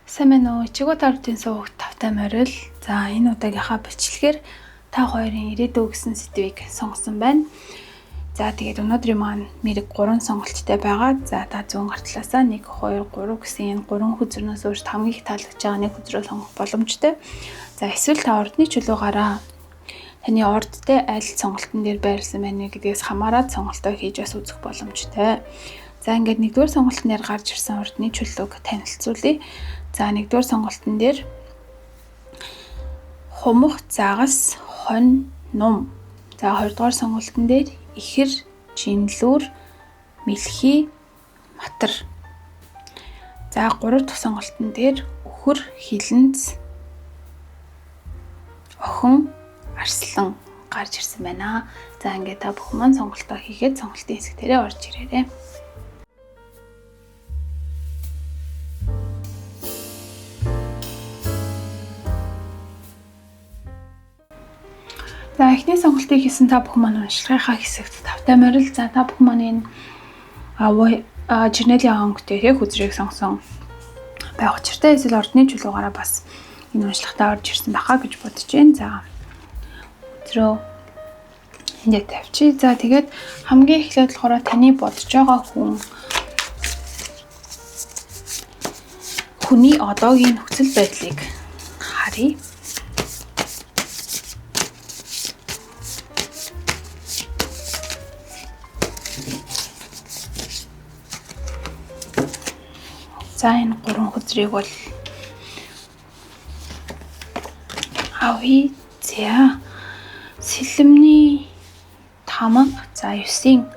Сэмэнөө чигөө тардын суугт тавтай морил. За энэ удаагийнхаа бичлэгээр та хоёрын ирээдүй гэсэн сэдвийг сонгосон байна. За тэгээд өнөөдрийн маань мэрэг 3 сонголттой байгаа. За та зүүн гартлаасаа 1 2 3 гэсэн энэ 3 хүзрнээс өөрт хамгийн их таалагдж байгаа нэг хүзрөө сонгох боломжтой. За эсвэл та ордны чөлөөгараа таны ордтой аль сонголтын дээр байрласан байна гэдгээс хамаарат сонголтоо хийж бас үзэх боломжтой. За ингээд нэгдүгээр сонголтын дээр гарч ирсэн ордны чөлөөг танилцуулъя. За нэгдүгээр сонголтын дээр хумх, загас, хонь, нум. За хоёрдугаар сонголтын дээр ихэр, жинлүүр, мэлхий, матар. За гурав дахь сонголтын дээр үхэр, хилэнц, охин, арслан гарч ирсэн байна. За ингээд та бүхэн маань сонголтоо хийгээд сонголтын хэсгээрээ орж ирээрэй. За эхний сонголтыг хийсэн та бүхэн маань уншлагынхаа хэсэгт тавтай морил. За та бүхэн маань энэ жирнэлийн өнгөтэй хүзрийг сонгосон байх учиртай. Эсвэл ордны чөлөөгаараа бас энэ уншлагатаа орж ирсэн байхаа гэж бодож байна. За өдрөө энд тавьчих. За тэгээд хамгийн эхлээд болохоор таны бодож байгаа хүний одоогийн нөхцөл байдлыг харъя. За энэ 3 хүзрийг бол авъя. За сэлэмний тамга, за 9-ийн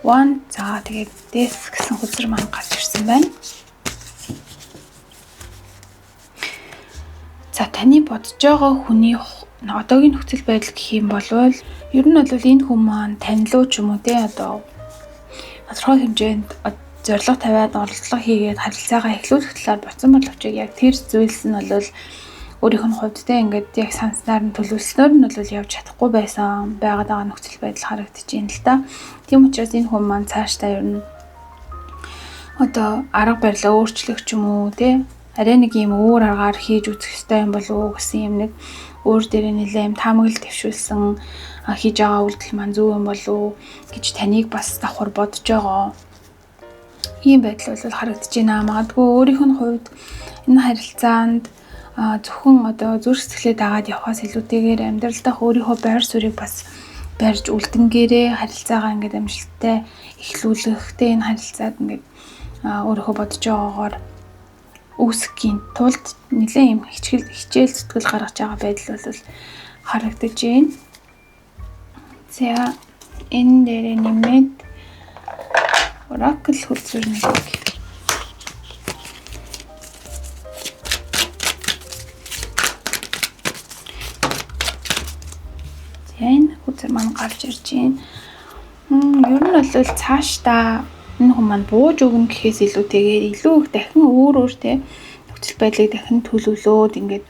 one. За тэгээд дэс гэсэн хүзэр маань гарч ирсэн байна. За таны бодож байгаа хүний одоогийн нөхцөл байдал гэх юм бол ер нь бол энэ хүн маань танилуу ч юм уу те одоо тодорхой хэмжээнд зорилго тавиад оролдлого хийгээд харилцаагаа эхлүүлэх талаар бодсон боловч яг тэр зүйлс нь бол өөрийнх нь хувьд те ингээд яг санснаар нь төлөвлөснөөр нь бол явж чадахгүй байсан байгаад байгаа нөхцөл байдал харагдаж байна л да. Тийм учраас энэ хүн маань цаашдаа ер нь одоо арга барилаа өөрчлөх ч юм уу те арай нэг юм өөр аргаар хийж үзэх ёстой юм болов уу гэсэн юм нэг өөр дээрээ нэлээд юм таамаглал төвшүүлсэн хийж байгаа үйлдэл маань зөв юм болов уу гэж таныг бас давхар бодож байгаа. Ийм байдал бол харагдаж байна. Магадгүй өөрийнх нь хувьд энэ харилцаанд зөвхөн одоо зүрх сэтгэлээ дагаад явахаас илүүтэйгээр амьдралдаа өөрийнхөө байр суурийг бас барьж үлдэнгээрээ харилцаагаа ингээд амжилттай эхлүүлэхтэй энэ харилцаад ингээд өөрийнхөө бодож байгаагаар үүсгэхийн тулд нэлээд юм хичээл зүтгэл гаргаж байгаа байдал бол харагдаж байна. За энэ дээрээ нэмээд Oracle хүзэр нэг. Энэ хүзэр маань гарч ирж байна. Ер нь бол цаашдаа энэ хүн маань бууж өгнө гэхээс илүүтэйгээр илүү их дахин өөр те нөхцөл байдлыг дахин төлөвлөөд ингээд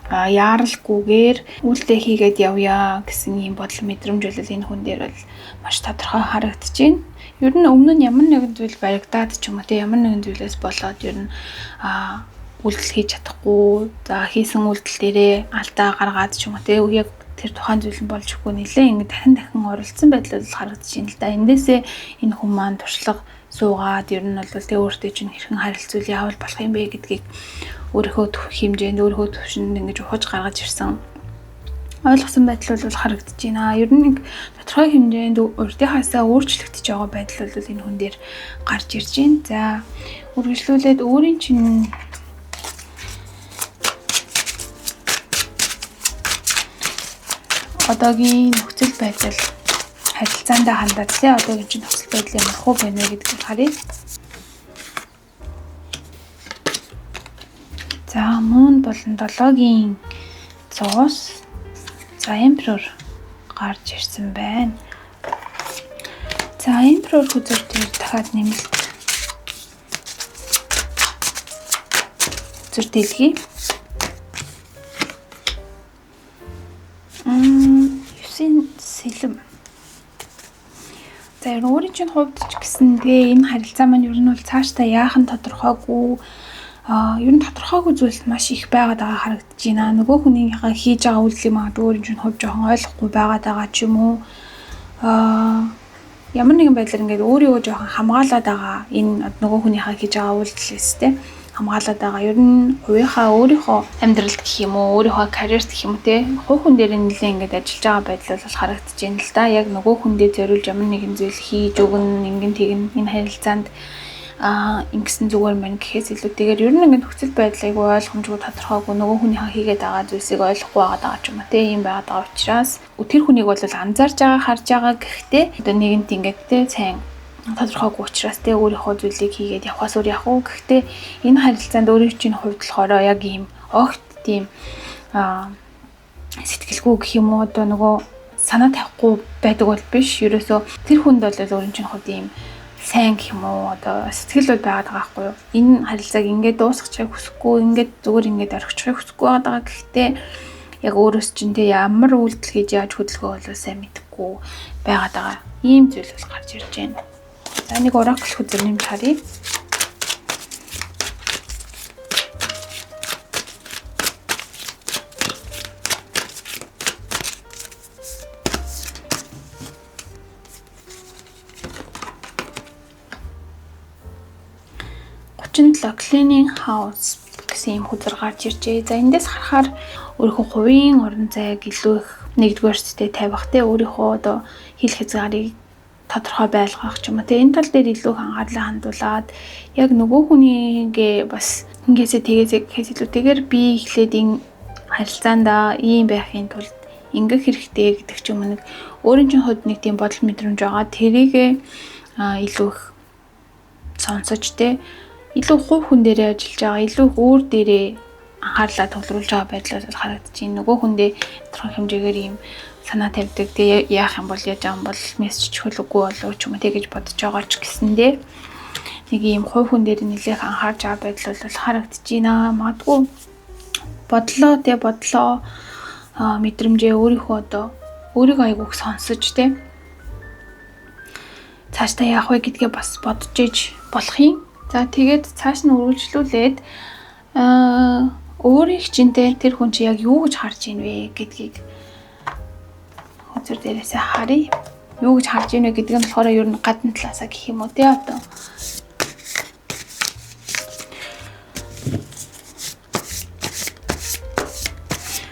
яаралгүйгээр үйлдэл хийгээд явъя гэсэн ийм бодол мэдрэмж бол энэ хүн дээр бол маш тодорхой харагдаж байна. Ер нь өмнө нь ямар нэгэн зүйл баригдаад ч юм уу те ямар нэгэн зүйлээс болоод ер нь үйлдэл хийж чадахгүй за хийсэн үйлдэл дээрээ алдаа гаргаад ч юм уу те яг тэр тухайн зүйл нь болж өгөхгүй нэлээ ингэ дахин оролцсон байдал бол харагдаж байна л да. Эндээсээ энэ хүн маань туршлага суугаад ер нь бол те өөртөө чинь хэрхэн харилцуул яавал болох юм бэ гэдгийг өөрийнхөө хэмжээнд өөрийнхөө төвшөнд ингэж ухаж гаргаж ирсэн ойлгосон байдал бол харагдаж байна. Ер нь нэг тодорхой хэмжээнд урдынхаасаа өөрчлөгдөж байгаа байдал бол энэ хүн дээр гарч ирж байна. За үргэлжлүүлээд өөрийн чинь одоогийн нөхцөл байдал харилцаандаа хандаад те одоогийн чинь нөхцөл байдал ямар хөө байна вэ гэдгийг харъя. За мөн болон 7-гийн 100-ос за Emperor гарч ирсэн байна. За Emperor хүзэр дээр дахиад нэмэлт хүзэр дэлгий. 9-ийн сэлэм. За өөрийн чинь хувьд ч гэсэн тэгээ энэ харилцаа маань ер нь бол цаашдаа яахан тодорхойгүй Ер нь тодорхойгүй зүйл маш их байгаад байгаа харагдаж байна. Нөгөө хүний хийж байгаа үйлдэл магадгүй өөрийн чинь хувь жоохон ойлгохгүй байгаад байгаа ч юм уу. Ямар нэгэн байдлаар ингээд өөрийгөө жоохон хамгаалаад байгаа энэ нөгөө хүнийхээ хийж байгаа үйлдэлээс те хамгаалаад байгаа. Ер нь хувийнхаа өөрийнхөө амьдралд гэх юм уу, өөрийнхөө карьерт гэх юм уу те хувь хүн дээр нэлээд ингээд ажиллаж байгаа байдал бол харагдаж байна л да. Яг нөгөө хүн дээр зориулж ямар нэгэн зүйл хийж өгнө, ингэн тэгнэ энэ харилцаанд ингэсэн зүгээр мэн гэхээс илүүтэйгээр ер нь ингээд нөхцөл байдлыг ойлгомжгүй тодорхойгүй нөгөө хүнийхээ хийгээд байгаа зүйлсийг ойлгохгүй байгаа ч юм уу те ийм байгаад байгаа учраас тэр хүнийг бол анзаарж байгаа, харж байгаа гэхдээ одоо нэгэнт ингээд те сайн тодорхойгүй учраас те өөрийнхөө зүйлийг хийгээд явхаас өөр явах уу гэхдээ энэ харилцаанд өөрийн чинь хувьд болохоор яг ийм огт тийм сэтгэлгүй гэх юм уу одоо нөгөө санаа тавихгүй байдаг бол биш. Ерөөсөө тэр хүнд бол өөрийн чинь хувьд ийм сайн гэх юм уу одоо сэтгэл бол байгаад байгаа байхгүй юу. Энэ харилцааг ингээд дуусгачихыг хүсэхгүй, ингээд зүгээр ингээд орхичихыг хүсэхгүй байгаа. Гэхдээ яг өөрөөс чинь тэ ямар үйлдэл хийж яаж хөдөлгөөн болов сайн мэдэхгүй байгаад байгаа. Ийм зүйл бол гарч ирж байна. За нэг оракл хүзэр нэмж харъя. Cleaning house гэсэн юм хүзэр гарч иржээ. За эндээс харахаар өөрийнхөө хувийн орон зайг илүү их нэгдүгээр сэтэд тавих те өөрийнхөө одоо хил хязгаарыг тодорхой байлгах ч юм уу те энэ тал дээр илүү их анхаарлаа хандуулад яг нөгөө хүнийгээ бас ингээсээ тэгээсээ гэхээс илүүтэйгээр би эхлээд энэ харилцаанда ийм байхын тулд ингэх хэрэгтэй гэдэг ч юм уу нэг өөрийн чинь хувьд нэг тийм бодол мэдрэмж байгаа. Тэрийгээ илүү их сонсож те илүү хувь хүн дээрээ ажиллаж байгаа, илүү их өөр дээрээ анхаарлаа төвлөрүүлж байгаа байдлаар харагдаж байна. Нөгөө хүндээ тодорхой хэмжээгээр ийм санаа тавьдаг. Тэгээ яах юм бол яаж байгаа юм бол мессеж чөлөөгүй болов ч юм уу тэгэж бодож байгаа ч гэсэндээ нэг ийм хувь хүн дээр нэлээх анхаарч байгаа байдал бол харагдаж байна. Магадгүй бодлоо мэдрэмжээ өөрийнхөө одоо өөрийгөө айгүйх сонсож те цаашдаа яах вэ гэдгээ бас бодож иж болох юм. За тэгээд цааш нь үргэлжлүүлээд өөрийнх чинтэй тэр хүн чи яг юу гэж харж ийн вэ гэдгийг үзэр дээрээсээ харъя. Юу гэж харж ийн вэ гэдэг нь болохоор ер нь гадна талаасаа гэх юм уу те одоо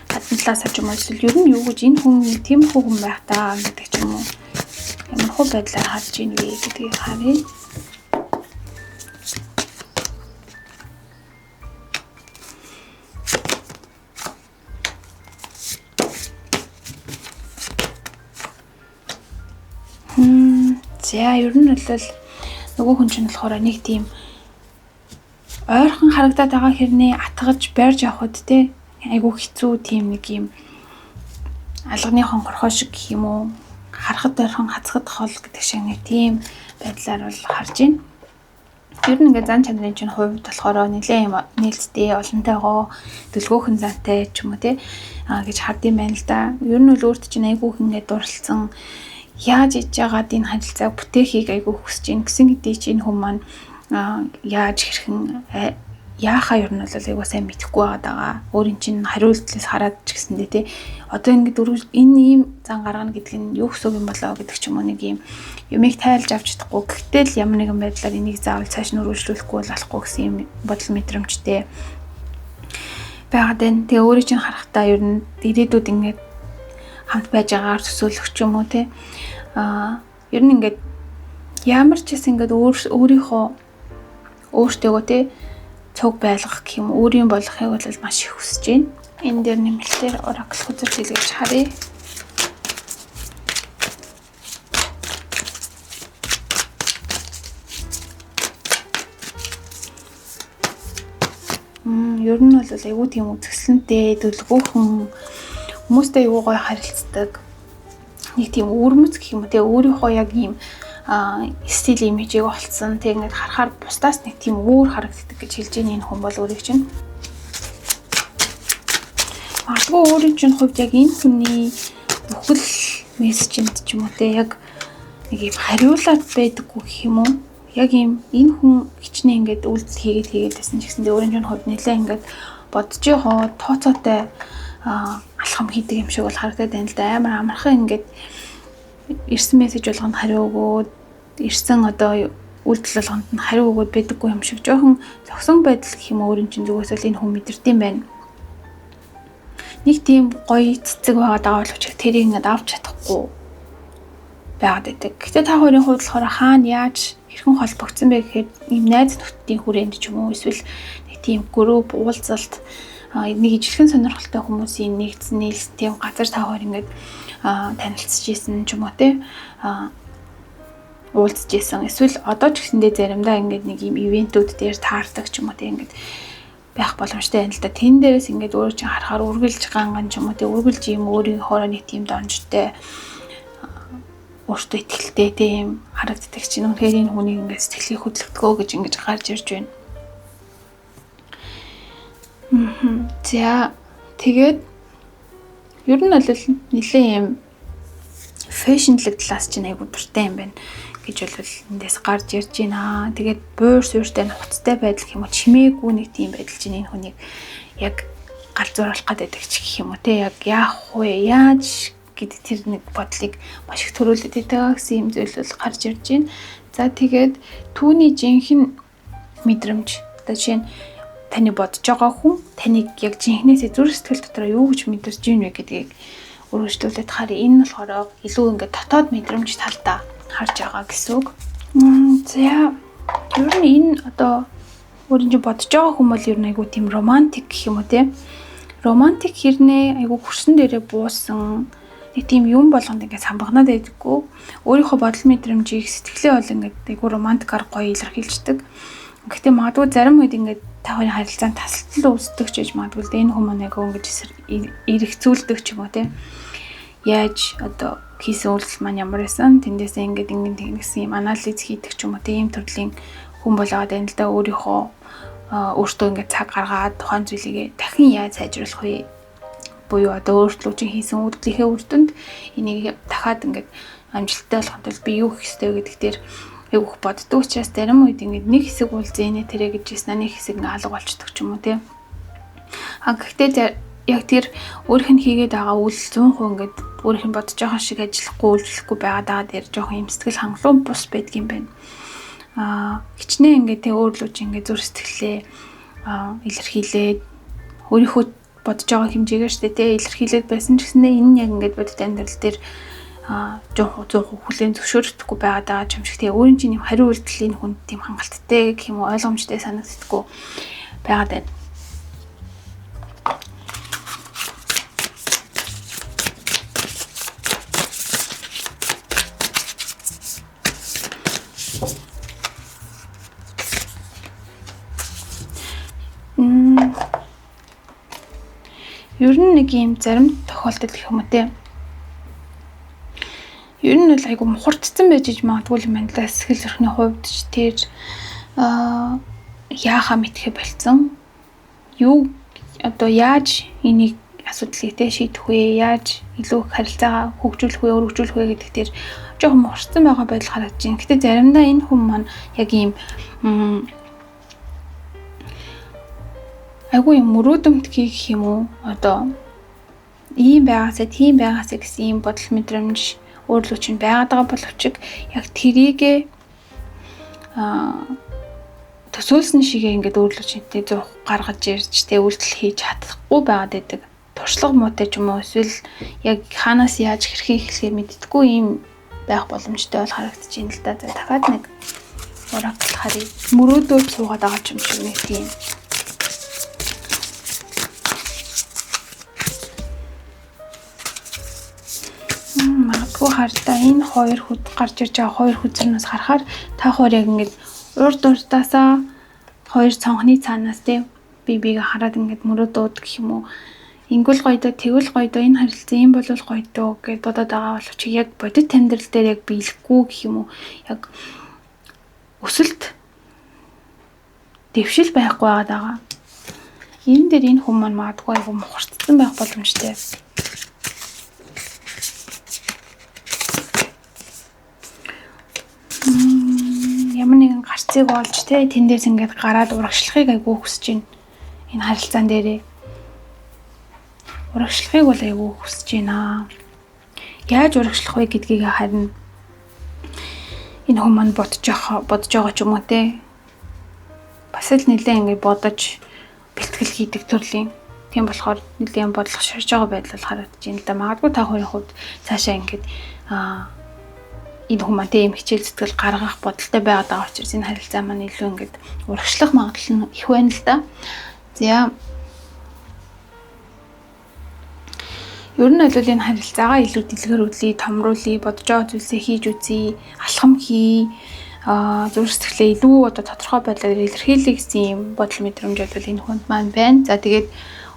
гадна талаасаа ч юм уу эсвэл ер нь юу гэж энэ хүн тийм хүн байх таа гэдэг ч юм уу ямар хөө байдлаар харж ийн вэ гэдгийг харъя. За ер нь бол нөгөө хүн чинь болохоор нэг тийм ойрхон харагдаад байгаа хэрнээ атгаж барьж авахд те айгу хэцүү тийм нэг юм алганы хонхорхоо шиг гэх юм уу харахад ойрхон хацхад хол гэдэг шиг нэг тийм байдлаар бол харж байна. Ер нь ингээд зан чанарын чинь хувьд болохоор нэлээд юм нээлттэй олонтойгоо дөлгөөхөн зантай ч юм уу те гэж хардсан байна л да. Ер нь бол өөрт чинь айгу их ингээд дурлцсан яаж иж байгаад энэ харилцааг бүтээхийг айгүй хүсэж байна гэсэн хэдий чинь хүн маань яаж хэрхэн яахаа ер нь бол айгүй сайн мэдэхгүй байгаа. Өөрийн чинь хариултлаас хараад ч гэсэндээ те одоо ингэ энэ ийм зан гаргана гэдэг нь юу гэсэн юм болоо гэдэг ч юм уу нэг ийм юмыг тайлж авч чадахгүй. Гэхдээ л ямар нэгэн байдлаар энийг заавал цааш нь үргэлжлүүлэхгүй болохгүй гэсэн юм бодол мэдрэмжтэй байгаад байна. Тэгээ өөрийн чинь харахтаа ер нь ирээдүйд ингэ хамт байж байгаагаар төсөөлөх ч юм уу те ер нь ингээд ямар ч гэсэн ингээд өөрийнхөө өөртөөгөө те цуг байлгах гэх юм өөрийн болгохыг бол маш их хүсэж байна. Энэ дээр нэмэлтээр оракл хүзэр хэлгэж харъя. Ер нь бол айгүй тийм үзэсгэлэнтэй дөлгөөхөн хүмүүстэй айгүй гоё харилцдаг. Нэг тийм өрмөц гэх юм уу те өөрийнхөө яг ийм стил имижийг олцсон. Тэг ингээд харахаар бусдаас нэг тийм өөр харагддаг гэж хэлж байгаа энэ хүн бол өөрийг чинь. Магадгүй өөрийн чинь хувьд яг энэ хүний бүхэл мессежэнд ч юм уу те яг нэг юм хариулаад байдаггүй гэх юм уу. яг ийм энэ хүн хичнээн ингээд үйлдэл хийгээд байсан ч гэсэндээ өөрийн хувьд нэлээ ингээд бодож байгаа тооцоотой алхам хийдэг юм шиг бол харагдаад байна л да. Амар амархан ингээд ирсэн мессеж болгонд хариу өгөөд ирсэн одоо үйлдэл болгонд нь хариу өгөөд байдаггүй юм шиг жоохон зогсон байдал гэх юм өөрийн чинь зүгээс л энэ хүн мэдэрдэм байна. Нэг тийм гоё цэцэг байгаа даа боловч тэрийг ингээд авч чадахгүй байгаад байдаг. Гэтэ та хоёрын хувьд болохоор хаана яаж хэрхэн холбогдсон бэ гэхээр ийм найз нөхдийн хүрээнд ч юм уу эсвэл нэг тийм групп уулзалт нэг ижилхэн сонирхолтой хүмүүсийн нэгдсэн нийлсэн тийм газар та хоёр ингээд танилцж ийсэн ч юм уу те уулзж ийсэн эсвэл одоо ч гэсэндээ заримдаа ингээд нэг ийм ивентүүд дээр таардаг ч юм уу те ингээд байх боломжтой байна л да. Тэн дээрээс ингээд өөрөө чинь харахаар үргэлж ганган ч юм уу те үргэлж ийм өөрийн хоороо нэг тийм донжтой өөртөө ихтэй тийм харагддаг чинь үнэхээр энэ хүнийг ингээд сэтгэлийг хөдлөгдгөө гэж ингэж гарч ирж байна. За тэгээд ер нь бол нэлээ юм фэшнлэг талаас чинь айгуу дуртай юм байна гэж бол эндээс гарч ирж байна. Тэгээд буур суурьтай нухацтай байдал гэх юм уу чимээгүй нэг тийм байдал чинь энэ хүнийг яг галзууруулах гэдэг ч гэх юм уу те яг яах вэ яаж гэдэг тэр нэг бодлыг маш их төрүүлээд байгаа гэсэн юм зүйл бол гарч ирж байна. За тэгээд түүний жинхэнэ мэдрэмж одоо жишээ нь таны бодож байгаа хүн таныг яг жинхнээсээ зүрх сэтгэл дотроо юу гэж мэдэрч байна вэ гэдгийг өргөжлүүлээд харъя. Энэ нь болохоор илүү ингээд дотоод мэдрэмж талдаа харж байгаа гэсэн үг. За ер нь энэ одоо өөрийн чинь бодож байгаа хүн бол ер нь айгуу тийм романтик гэх юм уу те. Романтик хэрнээ айгуу хөрсөн дээрээ буусан нэг тийм юм болгонд ингээд самбагнаад байдаггүй. Өөрийнхөө бодол мэдрэмжийг сэтгэлээ бол ингээд айгуу романтикаар гоё илэрхийлждэг. Гэхдээ магадгүй зарим үед ингээд та хоёрын харилцаанд тасалдал үүсдэг ч гэж магадгүй л энэ хүмүүс айгуу ингээд эргэцүүлдэг ч юм уу те. Яаж одоо хийсэн үйлдэл маань ямар байсан тэндээсээ ингээд тэгнэсэн юм анализ хийдэг ч юм уу те ийм төрлийн хүн болоод байна л да өөрийнхөө өөртөө ингээд цаг гаргаад тухайн зүйлийг дахин яаж сайжруулах вэ? Буюу одоо өөртөө чинь хийсэн үйлдэлийнхээ үр дүнд энийг дахиад ингээд амжилттай болгохын тулд би юу хийх ёстой вэ гэдэг дээр айгүйх боддог учраас зарим үед ингээд нэг хэсэг бол зэнэ тэрэ гэж яснаа нэг хэсэг ингээд алга болчдөг ч юм уу те. Гэхдээ яг тэр өөрийнх нь хийгээд байгаа үйлдэл 100% ингээд өөрийнх нь бодож байгаа шиг ажиллахгүй үйлчлэхгүй байгаа дээр жоохон юм сэтгэл хангалуун бус байдаг юм байна. Хичнээн ингээд те өөрлөө чи ингээд зүр сэтгэлээ илэрхийлээд өөрийнхөө бодож байгаа хэмжээгээр штэ те илэрхийлээд байсан ч гэсэндээ энэ нь яг ингээд бодит амьдрал дээр жоохон хүлээн зөвшөөрөхгүй байгаа юм шиг те өөрийн чинь юм хариу үйлдэлийн хүнд тийм хангалттай гэх юм уу ойлгомжтой санагддаггүй байгаад байна. Ер нь нэг юм зарим тохиолдолд гэх юм уу те. Ер нь бол айгу мухардсан байж магадгүй юм байна л да. Сэтгэл зүрхний хувьд ч тэр яахаа мэдхэ болцсон. Юу одоо яаж энийг асуудлыг те шийдэх вэ? Яаж илүү их харилцаагаа хөгжүүлэх вэ, өргөжүүлэх вэ гэдэг тэр жоохон мухардсан байгаа байдал харагдаж байна. Гэтэ заримдаа энэ хүн маань яг ийм айгу юм мөрөөдөмтгий гэх юм уу одоо ийм байгаасаа тийм байгаасаа гэсэн ийм бодол мэдрэмж өөрлөө чинь байгаад байгаа боловч яг тэрийгэ төсөөлсөн шигээ ингээд өөрлөө чинтэй 100 гаргаж ирж тэ үйлдэл хийж чадахгүй байгаад байдаг. Туршлага муутай ч юм уу эсвэл яг хаанаас яаж хэрхэн эхлэхээ мэддэггүй ийм байх боломжтой бол харагдаж байна л да. За дахиад нэг оракл харъя. Мөрөөдөөд суугаад байгаа юм шиг нэг тийм магадгүй хардаа энэ хоёр хүд гарч ирж байгаа хоёр хүзрнээс харахаар та хоёр яг ингээд урд урдаасаа хоёр цонхны цаанаас тий биеийг хараад ингээд мөрөөдөөд гэх юм уу ингүүл гойдоо тэгвэл гойдоо энэ харилцаа юм болов гойдоо гэж бодоод байгаа боловч яг бодит амьдрал дээр яг биелэхгүй гэх юм уу яг өсөлт дэвшил байхгүй байгаа. Энэ дээр энэ хүмүүс маань магадгүй айгу мухардсан байх боломжтой. Ямар нэгэн гарцыг олж те тэндээс ингээд гараад урагшлахыг айгүй хүсэж байна. Энэ харилцаан дээрээ урагшлахыг бол айгүй хүсэж байна. Яаж урагшлах вэ гэдгийг харин энэ хүмүүс маань бодож байгаа ч юм уу те. Бас л нэлээ ингээд бодож бэлтгэл хийдэг төрлийн. Тийм болохоор нэлээд бодлогоширж байгаа байдал харагдаж байна л да. Магадгүй та хоёрын хувьд цаашаа ингээд энэ хүмүүс тийм хичээл зүтгэл гаргах бодолтой байгаад байгаа учраас энэ харилцаа маань илүү ингээд урагшлах магадлал нь их байна л да. За ер нь бол энэ харилцаагаа илүү дэлгэрүүлээ, томруулъя, бодож байгаа зүйлсээ хийж үзье, алхам хий, зүрх сэтгэлээ илүү тодорхой байдлаар илэрхийлэх гэсэн юм бодол мэдрэмж бол энэ хүнд маань байна. За тэгээд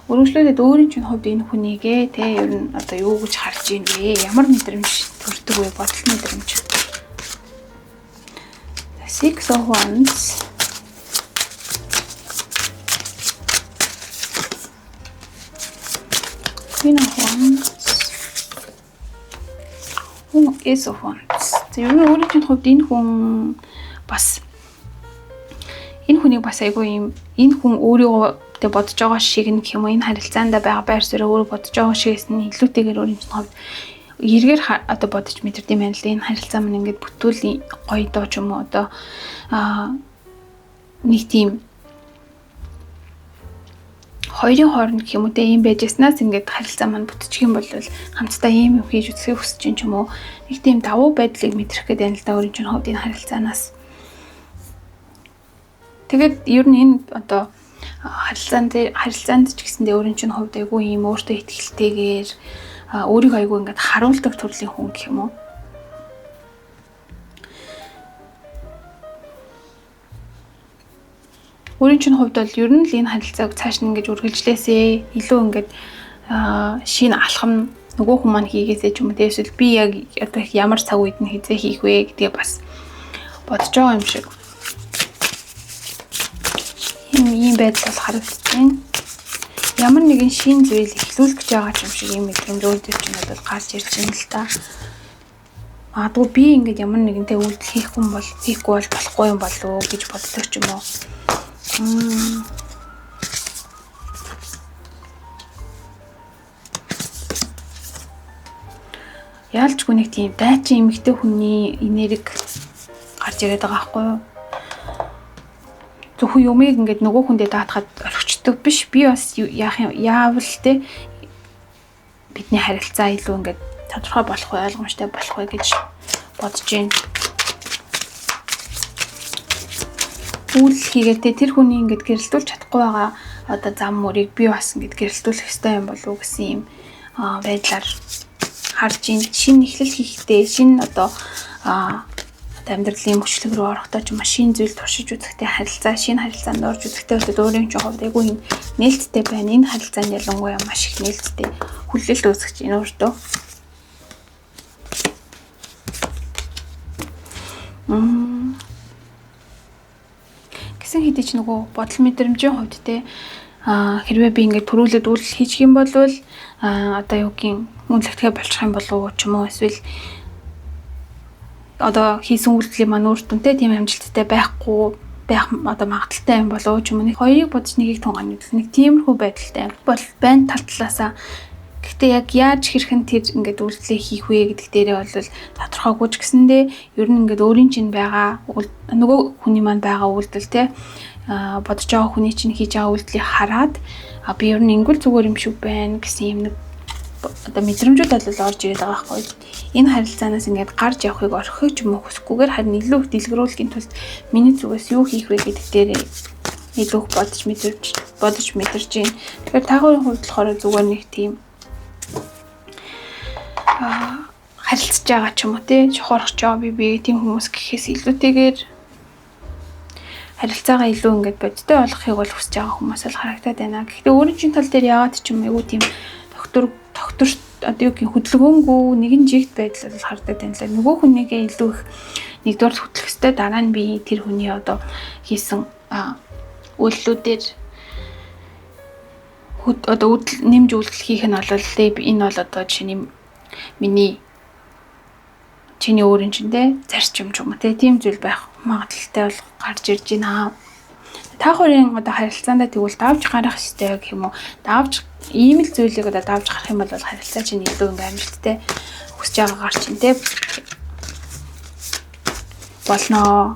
өргөжлүүлээд өөрийн чинь хувьд энэ хүнийгээ те ер нь юу гэж харж ийн вэ? Ямар мэдрэмж төрдөг вэ? Бодол мэдрэмж. Six of Wands. Queen of Wands. Ace of Wands. За ер нь өөрийн чинь хувьд энэ хүн бас энэ хүнийг бас айгүй юм энэ хүн өөрийгөө тэг бодож байгаа шиг нь гэх юм уу энэ харилцаанд байгаа байр суурь өөрөө бодож байгаа шигээс нь илүүтэйгээр өөрийн чинь хувьд эргээр бодож мэдэрдэг юм байна л да. Энэ харилцаа маань ингээд бүтүүлийн гоё доо ч юм уу нэг тийм хоёрын хооронд гэх юм уу те ийм байж яснаас ингээд харилцаа маань бүтчих юм бол хамтдаа ийм юм хийж үзэхийг хүсэж чинь ч юм уу нэг тийм давуу байдлыг мэдрэх гээд байна л да өөрийн чинь хувьд энэ харилцаанаас. Тэгээд ер нь энэ харилцаанд ч гэсэндээ өөрийн чинь хувьд айгүй юм өөртөө ихтэйгээр өөрийгөө айгүй ингээд харуулдаг төрлийн хүн гэх юм уу. Өөрийн чинь хувьд бол ер нь л энэ харилцааг цааш нь ингэж үргэлжлээсээ илүү ингээд шинэ алхам нөгөө хүн маань хийгээсэй ч юм уу эсвэл би яг ямар цаг үед нь хизээ хийх вэ гэдгээ бас бодож байгаа юм шиг. Ийм байдал бол харагдаж байна. Ямар нэгэн шинэ зүйл эхлүүлэх гэж байгаа юм шиг юм мэдрэмж өөдөө чинь бол гарч ирж байна л та. Магадгүй би ингээд ямар нэгэнтэй үйлдэл хийхгүй бол болохгүй юм болов уу гэж боддог ч юм уу. Яалчгүй нэг тийм дайчин эмэгтэй хүний энерги гарч ирээд байгаа байхгүй юу? Зөвхөн юмыг ингээд нөгөө хүндээ даатгаад орхичдаг биш. Би бас яавал те бидний харилцаа илүү ингээд тодорхой болох вэ, ойлгомжтой болох вэ гэж бодож байна. Үйл хийгээтэй тэр хүний ингээд гэрэлтүүлж чадахгүй байгаа зам мөрийг би бас ингээд гэрэлтүүлэх хэрэгтэй юм болов уу гэсэн юм байдлаар харж ин шинэ эхлэл хийхдээ шинэ амьдралын мөчлөг рүү орохдоо ч машин зүйл туршиж үзэхдээ харилцаа шинэ харилцаанд орж үзэхдээ өөрийн чинь хувьд айгүй юм нээлттэй байна. Энэ харилцаанд ялангуяа маш их нээлттэй хүлээлт үүсгэж байна өөртөө. Гэсэн хэдий ч нөгөө бодол мэдрэмжийн хувьд те хэрвээ би ингээд төрүүлээд үйл хийчих юм бол юугийн үнэлэгдэхэ болчих юм болов уу ч юм уу эсвэл хийсэн үйлдэлийн маань өөртөө тийм амжилттай байх магадaltaй юм болов уу ч юм уу нэг хоёрыг бодож нэгийг тунгаан үзэх нэг тиймэрхүү байдалтай бол байна тал талаасаа. Гэхдээ яг яаж хэрхэн тэр ингээд үйлдэлээ хийх вэ гэдэг дээрээ бол тодорхойгүй ч гэсэндээ ер нь ингээд өөрийн чинь байгаа нөгөө хүний маань байгаа үйлдэл те бодож байгаа хүний чинь хийж байгаа үйлдэлийг хараад би ер нь ингүүл зүгээр юм шиг байна гэсэн юм нэг мэдрэмжүүд бол орж ирээд байгаа байхгүй. Энэ харилцаанаас ингээд гарч явахыг орхих ч юм уу хүсэхгүйгээр харин илүү их дэлгэрүүлэхийн тулд миний зүгээс юу хийх вэ гэдэг дээр илүү их бодож мэдэрч байна. Тэгэхээр та хоёрын хувьд болохоор зүгээр нэг тийм харилцаж байгаа ч юм уу те чухалч байгаа би тийм хүмүүс гэхээс илүүтэйгээр харилцаагаа илүү ингээд бодтой болгохыг бол хүсэж байгаа хүмүүс л харагдаад байна. Гэхдээ өөрийн чинь тал дээр яагаад ч юм айгүй тийм тогтворч хөдөлгөөнгүй нэгэн жигт байдал бол харагдаад байна лээ. Нөгөө хүнийгээ илүү их нэгдүгээр хөтлөх ёстой. Дараа нь би тэр хүний хийсэн үйлдэлүүдээр нэмж үйлдэл хийх нь бол энэ бол жишээ нь миний чиний өөрийн чинь те зарчим ч юм уу те тийм зүйл байх магадлалтай бол гарч ирж байна. Та хоёрын одоо харилцаандаа тэгвэл давж гарах хэрэгтэй гэх юм уу? Давж ийм л зүйлийг одоо давж гарах юм бол харилцаа чинь илүү ингээм амжилттай хүсэж байгаагаар чинь те болно.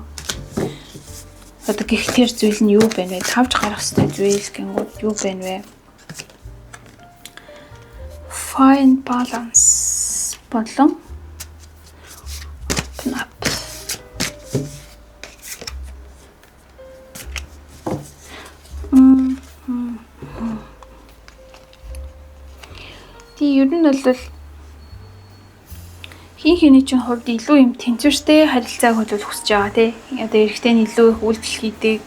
Одоо гих тэр зүйл нь юу бэ? Давж гарах хэрэгтэй зүйл гингүүд юу бэ вэ? Find balance болон open up. Ер нь бол хин хэний чинь хувьд илүү юм тэнцвэртэй харилцааг хөдөлгөх хүсэж байгаа тий. Одоо эрэгтэй нь илүү их үйлдэл хийдэг,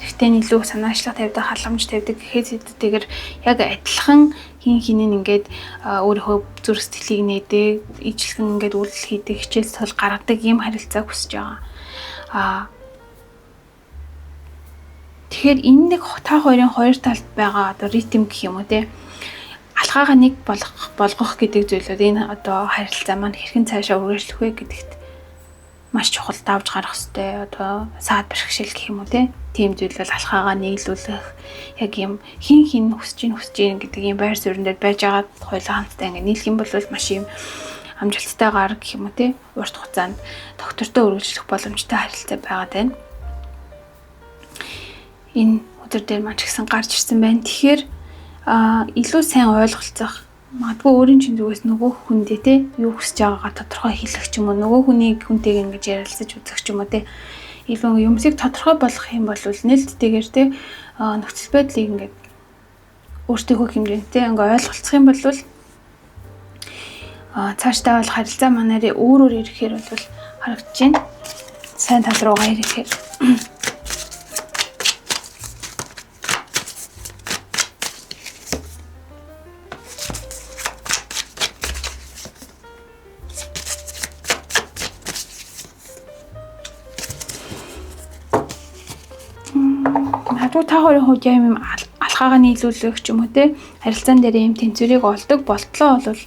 эрэгтэй нь илүү санаачлах тавьдаг, халамж тавьдаг гэхээс хэдтэйгээр яг адилхан хин хинийн ингээд өөрийнхөө зүрх сэтгэлийг нээдэг, ижлэгэн ингээд үйлдэл хийдэг, хичээл цол гаргадаг ийм харилцааг хүсэж байгаа. Тэгэхээр энэ нэг та хоёрын хоёр талд байгаа одоо ритм гэх юм уу тий. Алхаагаа нэг болгох гэдэг зүйлүүд энэ одоо харилцаа маань хэрхэн цаашаа үргэлжлэх вэ гэдэгт маш чухал давж гарах хэрэгтэй. Одоо саад бэрхшээл гэх юм уу тийм зүйл бол алхаагаа нийлүүлэх яг юм хин хүсэж гин гэдэг юм байр суурин дээр байж байгаа хоёулаа хамтдаа ингэ нийлэх юм бол маш юм амжилттайгаар гэх юм уу урт хугацаанд доктортой үргэлжлэх боломжтой харилцаа байгаад байна. Энэ өдөр дээр маань ч гэсэн гарч ирсэн байна. Тэгэхээр илүү сайн ойлголцох магадгүй өөрийн чинь зүгээс нөгөө хүндээ те юу хүсэж байгаагаа тодорхой хэлэх ч юм уу нөгөө хүний хүнтэйг ингэж ярилцаж үзэх ч юм уу те илүү юмсыг тодорхой болгох юм бол нээлттэйгээр те нөхцөл байдлыг ингээд өөртөөхөө хэмжээтэй ингээ ойлголцох юм бол цаашдаа бол харилцаа манаар өөр ирэхээр бол харагдаж байна. Сайн тал руугаа ирэхээр та хоёрын хувьд юм алхаагаа нийлүүлэх ч юм уу харилцаан дээр юм тэнцвэрийг олдог болтлоо бол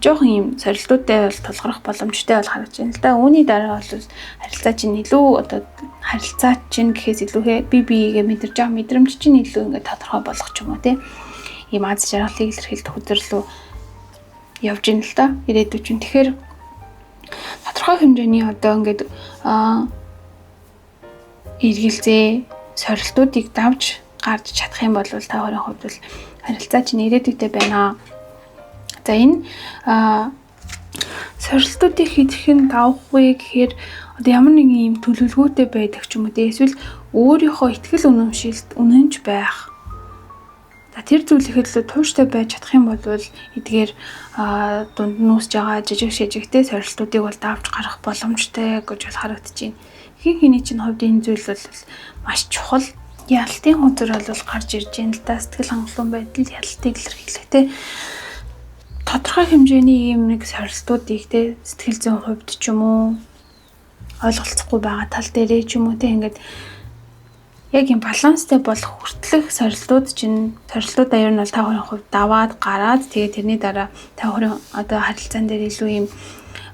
жоохон юм сорилтуудтай бол тулгарх боломжтой бол харагдаж байна л да. Үүний дараа бол харилцаа чинь илүү одоо харилцаа чинь гэхээс илүү биеийгээ мэдэрж байгаа мэдрэмж чинь илүү ингээд тодорхой болгох ч юм уу ийм аз жаргалыг илэрхийлэх хөдөлгөөлөө явж байна л да. Ирээдүйд чинь тэгэхээр тодорхой хэмжээний одоо ингээд эргэлзээ сорилтуудыг давж гарч чадах юм бол та хоёрын хувьд бол харилцаа чинь ирээдүйтэй байна. За энэ сорилтуудыг хийх нь давах вэ гэхээр одоо ямар нэгэн юм төлөвлөгөөтэй байдаг ч юм уу эсвэл өөрийнхөө ихтгэл үнэмшилд байх. За тэр зүйлийг л тууштай байж чадах юм бол эдгээр дунд нь үсэж байгаа жижиг шижигтэй сорилтуудыг бол давж гарах боломжтой гэж бол харагдаж байна. Хин хэний чинь хувьд энэ зүйл бол маш чухал. Ялалтын хүнзэр бол гарч ирж байна л да. Сэтгэл хангалуун байдал ялалтыг илэрхийлэх тодорхой хэмжээний ийм нэг сорилтуудыг сэтгэл зүйн хувьд ч юм уу ойлголцохгүй байгаа тал дээрээ ч юм уу ингээд яг юм баланстай болох хүртэлх сорилтууд аюул нь бол та хоёрын хувьд даваад гараад тэгээ тэрний дараа та хоёрын одоо харилцаан дээр илүү ийм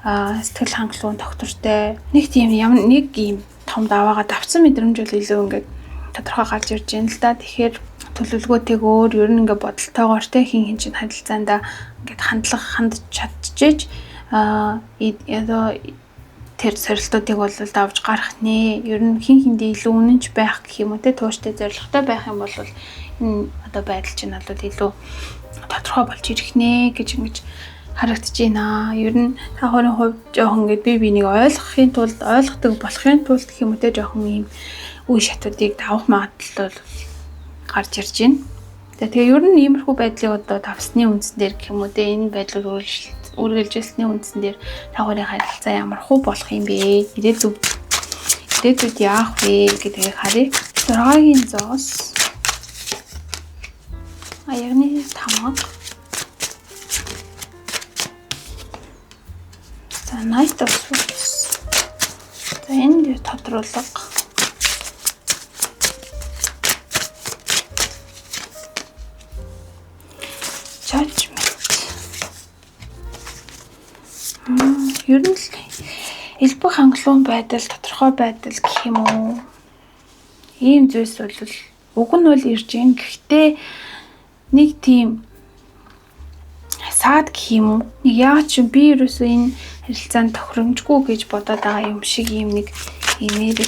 сэтгэл хангалуун доктортой нэг тийм нэг ийм том даваагаа давцсан мэдрэмж бол илүү ингээд тодорхой гарч ирж байна л да. Тэгэхээр төлөвлөгөөтэйгээр ер нь ингээд бодолтойгоор хин чинь харилцаандаа ингээд хандж чадчихэж одоо тэр сорилтуудыг бол давж гарах нэ. Ер нь хин хиндээ илүү үнэнч байх гэх юм уу тууштай зоригтой байх юм бол энэ одоо байдал чинь бол илүү тодорхой болж ирэх нэ гэж ингэж харагдаж байна. Ер нь та хоёрын хувьд жоохон ингээд бие биенийг ойлгохын тулд ойлгохдаг болохын тулд гэх юм уу жоохон ийм үе шатуудыг давах магадлал бол гарч ирж байна. За тэгээ ер нь иймэрхүү байдлыг одоо давсны үндсэн дээр гэх юм уу энэ байдлыг үргэлжилсэний үндсэн дээр та хоёрын харилцаа ямар хөө болох юм бэ? Ирээдүйд яах вэ гэдгийг харъя. 6-гийн зоос аягны тамга. За Knight of Swords. За энэ тодруулга. Judgment. Ер нь элбэг хангалуун байдал, тодорхой байдал гэх юм уу. Ийм зүйлс бол уг нь бол ирж гин. Гэхдээ нэг тийм саад гэх юм уу. Нэг яагаад ч би ерөөсөө энэ харилцаанд тохиромжгүй гэж бодоод байгаа юм шиг ийм нэг энерги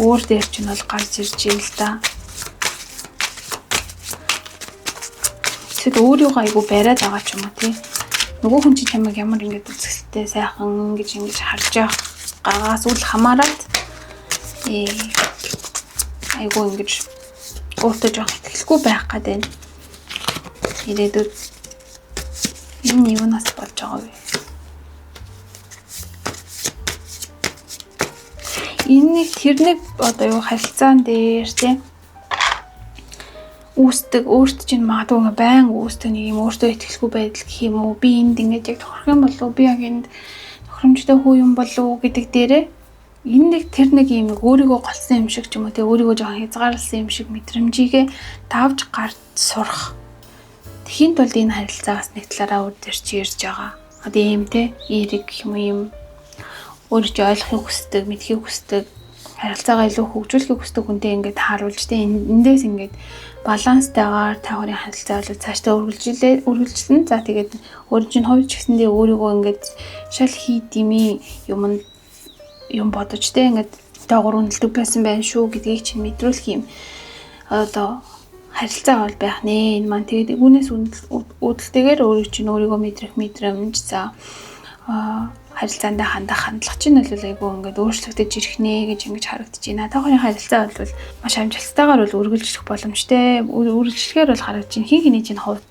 өөр дээр ч нь бол гарч ирж юм л да. Тэд өөрийгөө айгу бариад байгаа ч юм уу тий. Нөгөө хүн чинь чамайг ямар ингэж үзэсгэлэнтэй сайхан ингэж харж байгаагаас үл хамааран айгу ингэж өөртөө жоох итгэлгүй байх гэдэг. Ирээдүйд энэ юунаас болж байгаа вэ? Энэ нэг тэр нэг одоо юу харилцаан дээр тий үүсдэг өөрт чинь магадгүй байн үүсдэг нэг юм өөртөө итгэлгүй байдал гэх юм уу. Би энд ингэж яг тохирох юм болов би яг энд тохиромжтой хүү юм болов гэдэг дээрээ энэ нэг тэр нэг юм өөрийгөө голсон юм шиг ч юм уу тий өөрийгөө жоохон хязгаарласан юм шиг мэдрэмжийгээ давж гарч сурах. Тэхийн тулд энэ харилцаагаас нэг талаараа өөр төр чи ирж байгаа. Одоо ийм тий эерэг гэх юм юм өөрийгөө ойлгохыг хүсдэг, мэдхийг хүсдэг, харилцаагаа илүү хөгжүүлэхийг хүсдэг хүнтэй ингээд тааруулж тий эндээс ингээд баланстайгаар та хоёрын харилцаа бол цаашдаа үргэлжлэн. За тэгээд өөрийн чинь хувьд ч гэсэндээ өөрийгөө ингээд шал хийдимий юм бодож тэ ингээд доогуур үнэлдэг байсан байх шүү гэдгийг чинь мэдрүүлэх юм. Одоо харилцаа бол байх нэ. Энэ маань тэгээд үүнээс үүдэлтэйгээр өөрийгөө мэдрэх мэдрэмж за харилцаанд хандах хандлага чинь бол айгүй ингээд өөрчлөгдөж ирэх нэ гэж ингэж харагдаж байна. Та хоёрын харилцаа бол маш амжилттайгаар бол үргэлжлэх боломжтой. Үргэлжлэхээр бол харагдаж байна. Хин хэний чинь хувьд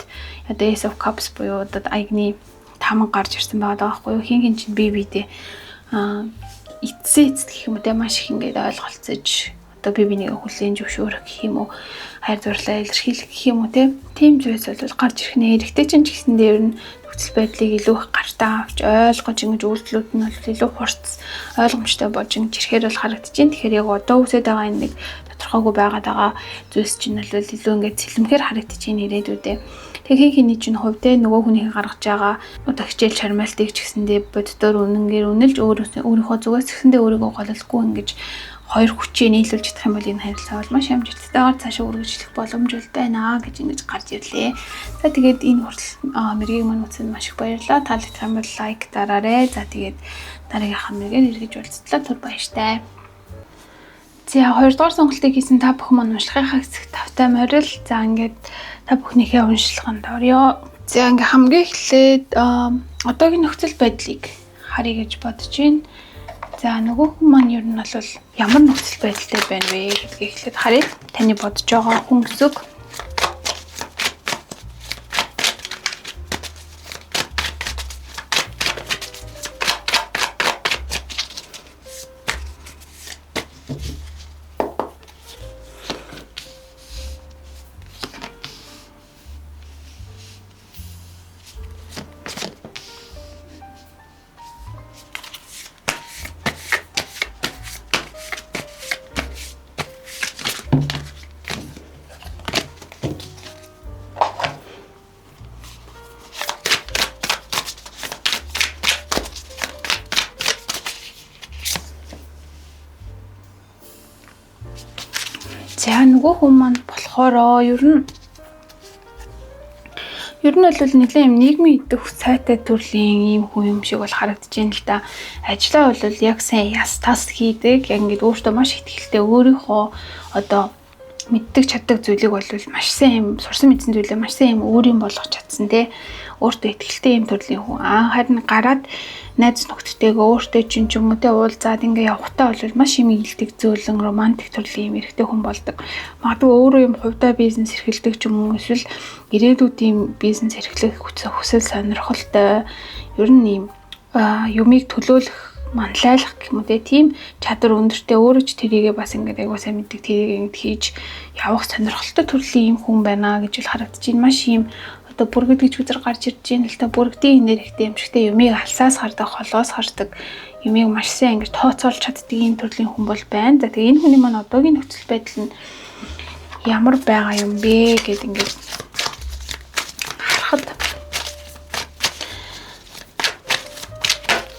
одоо Ace of Cups буюу одоо аягны таман гарч ирсэн байгаа байхгүй юу? Хин чинь бие биедээ эцэц гэх юм уу те маш их ингээд ойлголцож одоо бие бинийгээ хүлээн зөвшөөрөх гэх юм уу? Хайр дурлалаа илэрхийлэх гэх юм уу те? Тим зүйлс бол гарч ирэх нэ. Эрэгтэй чинь ч гэсэндээ ер нь нөхцөл байдлыг илүү их гартаа авч ойлгож ингэж үйлдэлүүд нь бол илүү хурц ойлгомжтой болж ингэж ирэхээр бол харагдаж байна. Тэгэхээр яг одоо үсэд байгаа энэ нэг тодорхойгүй байгаад байгаа зүйлс чинь бол илүү ингэж сэлэмхээр харагдаж байна ирээдүйдээ. Тэгэхээр хин чинь хувьд нөгөө хүнийхээ гаргаж байгаа одоо хичээл чармайлтыг ч гэсэндээ боддоор үнэнгээр үнэлж өөрийнхөө зүгээс гэсэндээ өөрийгөө гололгүй ингэж хоёр хүчээ нийлүүлж чадах юм бол энэ харилцаа бол маш амжилттайгаар цаашаа үргэлжлэх боломж бол байна гэж ингэж гарч ирлээ. За тэгээд энэ хүртэл мэргийг маань үзсэнд маш их баярлалаа. Таалагдах юм бол лайк дараарай. За тэгээд дараагийнхаа мэргээр эргэж уулзтлаа түр баяртай. За хоёрдугаар сонголтыг хийсэн та бүхэн маань уншихынхаа хэсэг тавтай морил. За ингээд та бүхнийхээ уншилганд орё. За ингээ хамгийн эхлээд одоогийн нөхцөл байдлыг харъя гэж бодож байна. За нөгөө хүн маань ер нь бол ямар нөхцөл байдалтай байна вэ гэдгийг эхлээд харъя. Таны бодож байгаа хүн өсөг. За нөгөө хүн маань болохоор ер нь бол нэлээд юм нийгмийн идэх сайтай төрлийн ийм хүн юм шиг бол харагдаж байна л да. Ажлаа бол яг сайн яс тас хийдэг. Яг ингээд өөртөө маш их ихтэй өөрийнхөө одоо мэддэг чаддаг зүйлийг бол маш сайн юм сурсан мэдсэн зүйлээ маш сайн юм өөр юм болгох чадсан те. Өөртөө ихтэй ийм төрлийн хүн. Харин гараад найз нөхдөдтэйгээ өөртөө ч юм уу те уулзаад ингээ явахтаа бол маш юм илдэг зөөлөн романтик төрлийн юм эрэгтэй хүн болдог. Магадгүй өөрөө юм хувьдаа бизнес эрхэлдэг ч юм уу эсвэл ирээдүйд юм бизнес эрхлэх хүсэл сонирхолтой ер нь юм юмыг төлөөлөх манлайлах гэх юм уу тийм чадвар өндөртэй өөрөө ч тэрийгээ бас ингээд аягүй сайн мэддэг тэрийг ингээд хийж явах сонирхолтой төрлийн юм хүн байна гэж бол харагдаж байна. Маш юм одоо бүргэд гэж үзэр гарч ирж байна л та бүргэдийн энергитэй юмшигтэй юмыг алсаас хардаг, холоос хардаг юмыг маш сайн ингэж тооцоолж чаддаг ийм төрлийн хүн бол байна. За тэгээ энэ хүний маань одоогийн нөхцөл байдал нь ямар байгаа юм бэ гэд ингээд харахад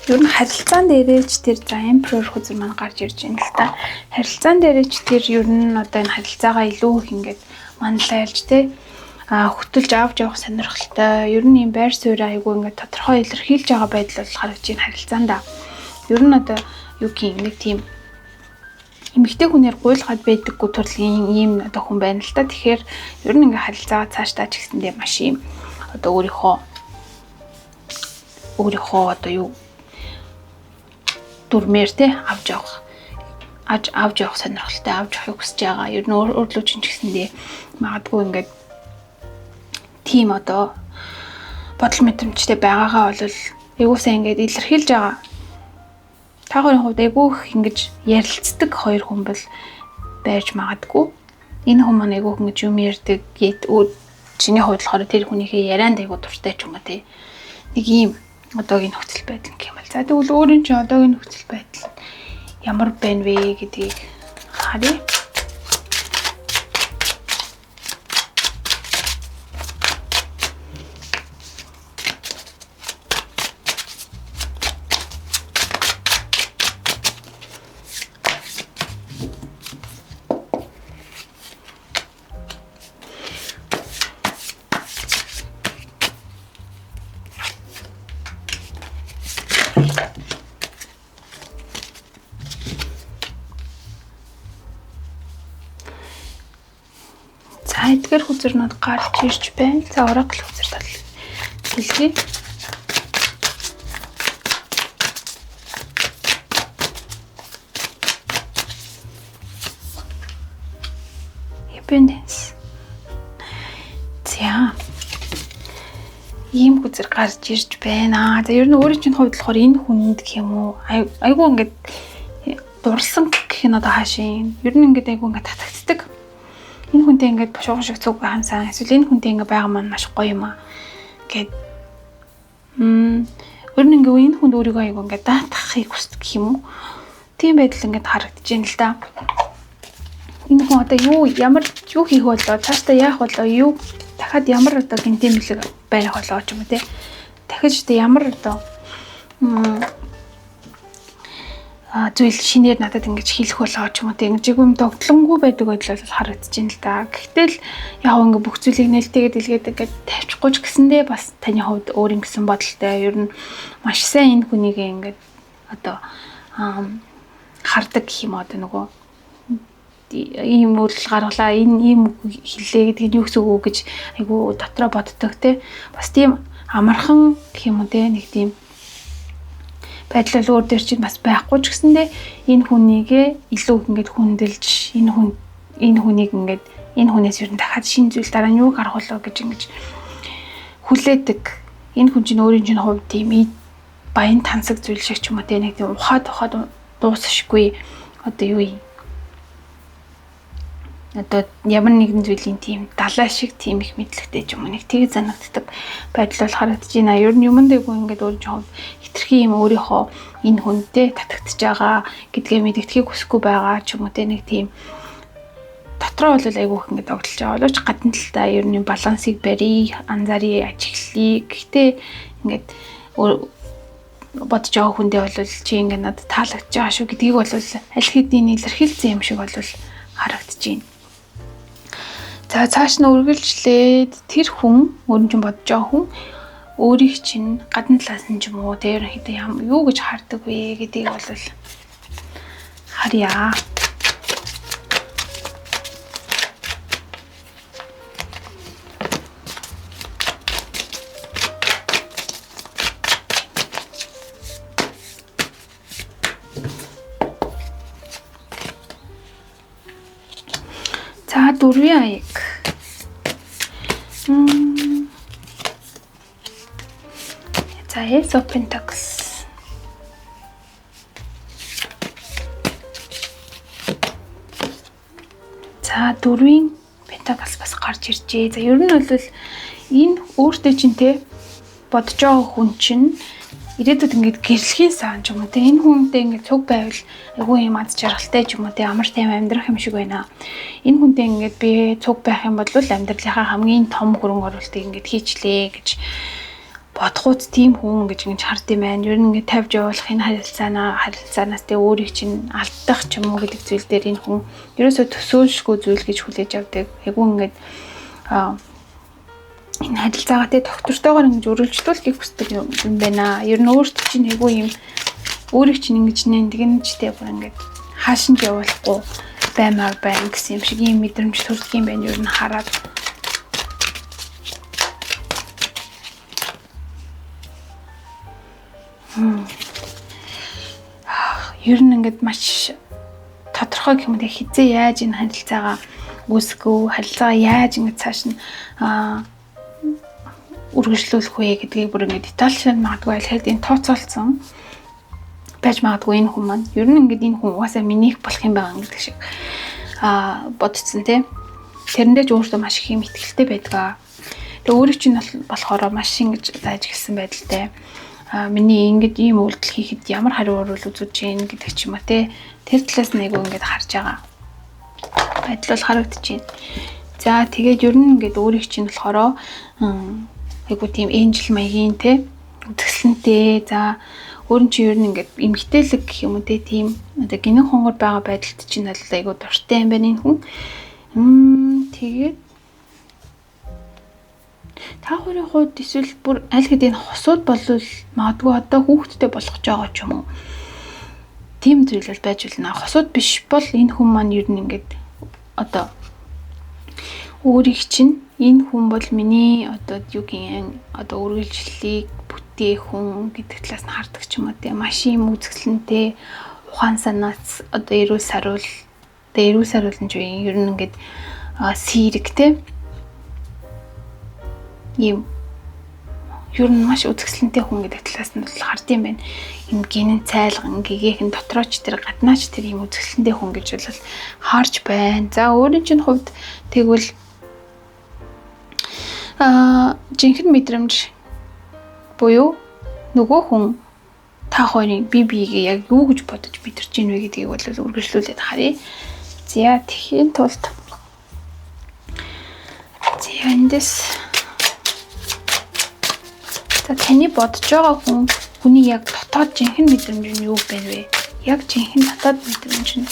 Ер нь харилцаан дээрээч тэр за Emperor хүзэр маань гарч ирж байна л та. Харилцаан дээрээч тэр ер нь одоо энэ харилцаагаа илүү их ингээд манлайлж те хөтөлж авч явах сонирхолтой. Ер нь юм байр суурь айгүй ингээд тодорхой илэрхийлж байгаа байдал бол харагдаж байна харилцаанда. Ер нь одоо юу гэх юм нэг тийм эмэгтэй хүнээр гуйлгаад байдаггүй төрлийн ийм одоо хүн байна л та. Тэгэхээр ер нь ингээд харилцаагаа цаашдаа ч гэсэндээ маш юм одоо өөрийнхөө одоо юу дүрмээр те авч явах сонирхолтой авч явахыг хүсэж байгаа. Ер нь өөрлөө ч гэсэндээ магадгүй ингээд тийм одоо бодол мэдрэмжтэй байгаагаа бол эйгуусаа ингээд илэрхийлж байгаа. Та хоёрын хувьд эйгүйх ингэж ярилцдаг хоёр хүн бол байж магадгүй. Энэ хүн маань эйгүйх ингэж юм ярьдаг чиний хувьд болохоор тэр хүнийхээ ярианд айгуу дуртай ч юм уу те. Нэг ийм одоогийн нөхцөл байдал гэх юм бол. За тэгвэл өөрийн чинь одоогийн нөхцөл байдал ямар байна вэ гэдгийг харъя. Эдгээр хүзэрнүүд гарч ирж байна. За Oracle хүзэр тал хэлье. Independence. За. Ийм хүзэр гарч ирж байна. За ер нь өөрийн чинь хувьд болохоор энэ хүнд гэх юм уу? Айгу ингээд дурлсан гэх нь одоо хаашийн. Ер нь ингээд айгу ингээд татагддаг. Энэ хүнтэй ингээд бошгоо шиг цуг байхансан. Эсвэл энэ хүнтэй ингээд байгаа маань маш гоё юм аа. Гэт өөр нь ингээд энэ хүнд өөрийгөө айгу ингээд даатгахыг хүсдэг гэх юм уу? Тийм байдал ингээд харагдаж байна л да. Энэ хүн одоо ямар хийх болоо, цаашдаа яах болоо, дахиад ямар одоо гинтэмлэг байх болоо ч юм уу те. Дахиж одоо ямар одоо зүйл шинээр надад ингэж хэлэх болоо ч юм уу те. Ингэж юм тогтлонгүй байдаг байдал бол харагдаж байна л да. Гэхдээ л яг ингэ бүх зүйлийг нээлттэйгээ дэлгээд ингээд тавьчихгүй ч гэсэндээ бас таны хувьд өөр юм гэсэн бодолтой. Ер нь маш сайн энэ хүнийг ингээд одоо хардаг гэх юм одоо нөгөө ийм үйлдэл гаргалаа энэ ийм хэллээ гэдэг нь юу гэсэн үг гэж айгу дотроо боддог те. Бас тийм амархан гэх юм уу те нэг тийм байдал өөр дээр чинь бас байхгүй ч гэсэндээ энэ хүнийгээ илүү ингэж хүндэлж энэ хүнийг ингэж энэ хүнээс ер нь дахиад шинэ зүйл дараа нь юу гарах болоо гэж ингэж хүлээдэг. Энэ хүн чинь өөрийн чинь хувьд тийм баян тансаг зүйл шиг ч юм уу те нэг тийм ухаад дуусахгүй одоо юу юм. Одоо ямар нэгэн зүйлийн тийм далай шиг тийм их мэдлэгтэй ч юм уу нэг тийг санагддаг байдал бол харагдаж байна. Ер нь юмд дээгүү ингээд өөр жоохон хитрхи юм өөрийнхөө энэ хүнтэй татагдж байгаа гэдгээ мэдгэдгийг хүсэхгүй байгаа ч юм уу те нэг тийм дотроо бол айгүйх ингээд огтлж байгаа боловч гадна талдаа ер нь балансыг барья, анзаарье, ажиглая. Гэхдээ ингээд бодож байгаа хүндээ бол чи ингээд надад таалагдж байгаа шүү гэдгийг бол аль хэдийн илэрхийлсэн юм шиг бол харагдаж байна. За цааш нь үргэлжлээд тэр хүн өөрийн чинь бодож байгаа хүн өөрийг чинь гадна талаас нь ч юм уу тэр хэдэн юу гэж хардаг вэ гэдгийг бол харъя. За дөрвийн аяг. За Ace of Pentacles. За дөрвийн Pentacles бас гарч иржээ. За ер нь бол энэ өөртөө чинь те бодож байгаа хүн чинь ирээдүйд ингээд гэрлэхийн сан ч юм уу те энэ хүнтэй ингээд цуг байвал айгүй юм аз жаргалтай ч юм уу те амар тайм амьдрах юм шиг байна. Энэ хүнтэй ингээд би цуг байх юм бол амьдралынхаа хамгийн том хөрөнгө оруулалтыг ингээд хийчлээ гэж бодхууц тийм хүн гэж ингэж хард юм байна. Ер нь ингэ тавьж явуулах энэ харилцаанаас тэ өөрийг чинь алдах ч юм уу гэдэг зүйл дээр энэ хүн ерөөсөө төсөөлшгүй зүйл гэж хүлээж авдаг. Айгу ингэж энэ харилцаагаа тэ доктортойгоор ингэж өргөлжлүүлэхийг хүсдэг юм байна. Ер нь өөртөө чинь айгу юм өөрийг чинь ингэж тэгнэжтэй бүр ингэж хаашинж явуулахгүй баймаар байна гэсэн юм шиг ийм мэдрэмж төрдөг юм байна. Ер нь хараад ер нь ингээд маш тодорхой юм дэ хизээ яаж энэ харилцаагаа үүсгөө харилцаагаа яаж ингээд цааш нь үргэлжлүүлэх вэ гэдгийг бүр ингээд детальшн магадгүй аль энэ тооцоолсон байж магадгүй энэ хүн маань ер нь ингээд энэ хүн угаасаа минийх болох юм байгаа гэдэг шиг бодцсон тий. Тэрэндээ ч өөртөө маш их юм ихтэй байдаг. Тэгээ өөрөө чинь болохоор маш ингэж зааж гэлсэн байдалтай. Миний ингэж ийм үйлдэл хийхэд ямар хариу урвал үзүүлж гин гэдэг ч юм уу те. Тэр талаас нэг ингэж харж байгаа. Байдал бол харагдчихээн. За тэгээд ер нь ингэж өөрийг чинь болохоор айгу тийм энжел маягийн те үтгсэлнтэй. За өөр нь чи ер нь ингэж эмгтээлэг гэх юм уу те тийм одоо гинэн хонгор байгаа байдалд чинь бол айгу дуртай юм байна энэ хүн. Тэгээд та хоёрын хувьд эсвэл бүр аль хэдийн хосууд болвол магадгүй одоо хүүхэдтэй болгож байгаа ч юм уу. Тийм зүйл бол байж болно. Хосууд биш бол энэ хүн маань ер нь ингээд одоо өөрийг чинь энэ хүн бол миний одоо юугийн одоо үргэлжлэлийг бүтээх хүн гэдэг талаас нь хардаг ч юм уу тийм маш юм үзэсгэлэнтэй ухаан санаац одоо эрүүл саруулн ч ер нь ингээд сэрэг тийм ийм ер нь маш үзэсгэлэнтэй хүн гэдэг талаас нь бол хард юм байна. Ийм гинэн цайлган гэгээх нь дотрооч тэр гаднаач тэр ийм үзэсгэлэнтэй хүн гэж бол харж байна. За өөрийн чинь хувьд тэгвэл жинхэнэ мэдрэмж буюу нөгөө хүн та хоёрын бие биегээ яг юу гэж бодож мэдэрч ийн вэ гэдгийг бол үргэлжлүүлээд харъя. За тэхийн тулд эндээс таны бодож байгаа хүний яг дотоод жинхэнэ мэдрэмж нь юу байна вэ? Яг жинхэнэ дотоод мэдрэмж нь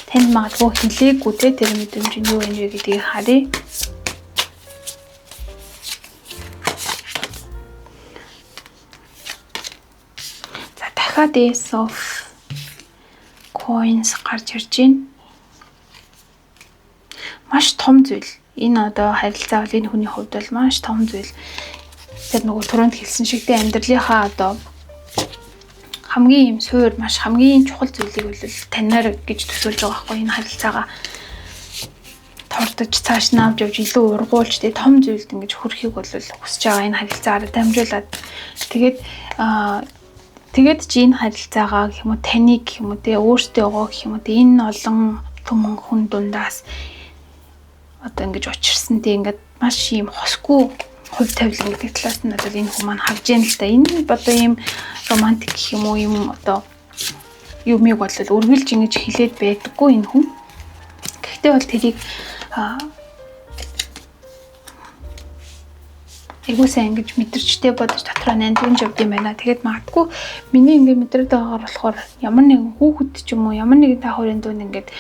танд магадгүй хэлээгүй те тэр мэдрэмж нь юу байна вэ гэдгийг харъя. За дахиад Ace of Coins гарч ирж байна. Маш том зүйл. Энэ одоо харилцаа бол энэ хүний хувьд бол маш том зүйл. Тэр нөгөө түрүүнд хэлсэн шигтэй амьдралынхаа одоо хамгийн юм суур маш хамгийн чухал зүйлийг бол танаар гэж төсөөлж байгаа байхгүй энэ харилцаагаа тордож цааш нь авч явж илүү ургуулж тэ том зүйлд ингэж хүрэхийг бол хүсэж байгаа энэ харилцаагаар дамжуулаад тэгээд чи энэ харилцаагаа гэх юм уу таны гэх юм уу тэ өөртөө байгаа гэх юм уу тэ энэ олон түмэн хүн дундаас одоо ингэж учирсан тэ ингээд маш юм хосгүй хувь тавилан гэдэг талаас нь одоо энэ хүн маань харж яана л та. Энэ одоо ийм романтик гэх юм уу юм одоо юмыг бол үргэлж ингэж хилээд байдаггүй энэ хүн. Гэхдээ бол тэрийг айгуу сайн ингэж мэдэрчтэй бодож дотроо нандинж явд юм байна. Тэгээд магадгүй миний ингэ мэдрээд байгаагаар болохоор ямар нэгэн хүүхэд ч юм уу ямар нэгэн та хоёрын дунд ингэж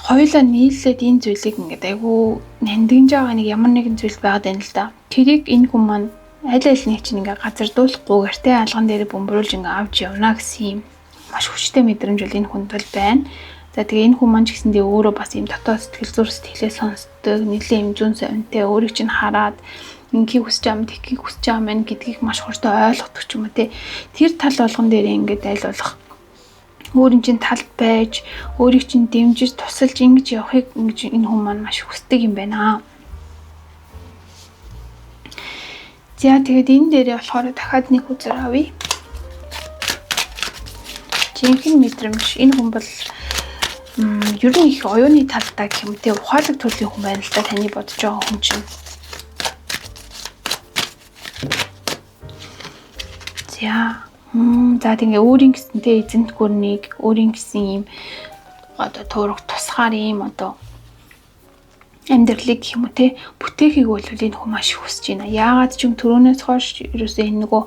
хоёулаа нийлээд энэ зүйлийг ингээд айгүй нандинж байгаа нэг ямар нэгэн зүйл байгаад байна л да. Тэрийг энэ хүн маань аль нэг чинь ингээд газардуулахгүйгээр тэ алган дээр бөмбөрүүлж ингээд авч явна гэсэн юм маш хүчтэй мэдрэмж бол энэ хүнд бол байна. За тэгээ энэ хүн маань ч гэсэндээ өөрөө бас юм дотоод сэтгэл зүйн сэтгэлээ сонсдог, нэлийн юм зүүн совинтэй өөрийг чинь хараад ингийг хүсэж байгаа юм, тэгхийг хүсэж байгаа юм гэдгийг маш хурдан ойлгодог ч юм уу тэ. Тэр тал болгон дээр ингээд айлуулах өөрийн чинь талд байж өөрийг чинь дэмжиж тусалж ингэж явахыг ингэж энэ хүн маань маш хүсдэг юм байна. За тэгээд энэ дээрээ болохоор дахиад нэг үзэр авъя. Жинхэнэ мэдрэмж энэ хүн бол ер нь их оюуны талтай гэх юм те ухаалаг төрлийн хүн байна л да таны бодож байгаа хүн чинь. За тэгээ өөрийн гэсэн те эзэнт гүрнийг өөрийн гэсэн юм одоо туурах тусгаар юм одоо амьдралыг гэх юм уу те бүтээхийг бол энэ хүн маш их хүсэж байна. Яагаад ч юм түрүүнээс хойш ерөөсөө энэ нөгөө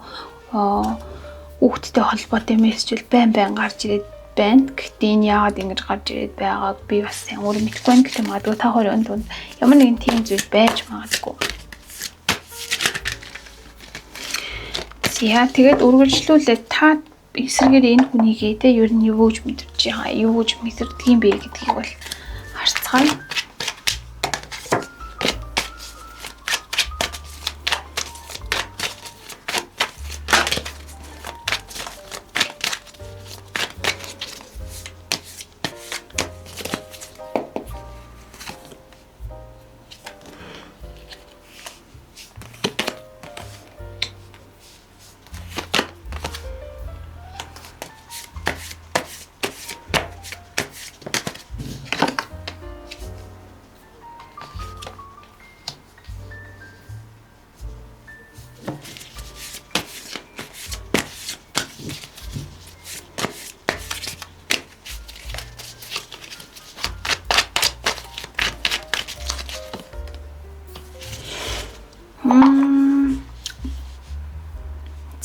хүүхдтэй холбоотой мессежэл байн гарч ирээд байна. Гэхдээ энэ яагаад ингэж гарч ирээд байгааг би бас өөрөө мэдэхгүй байна. Гэхдээ магадгүй та хоёрын дунд ямар нэгэн тийм зүйл байж магадгүй. Яа тэгээд үргэлжлүүлээд та эсрэгээр энэ хүнийгээ те ер нь юу гэж мэдэрч байгаа, юу гэж мэдэрдэг юм бэ гэдгийг бол харцгаая.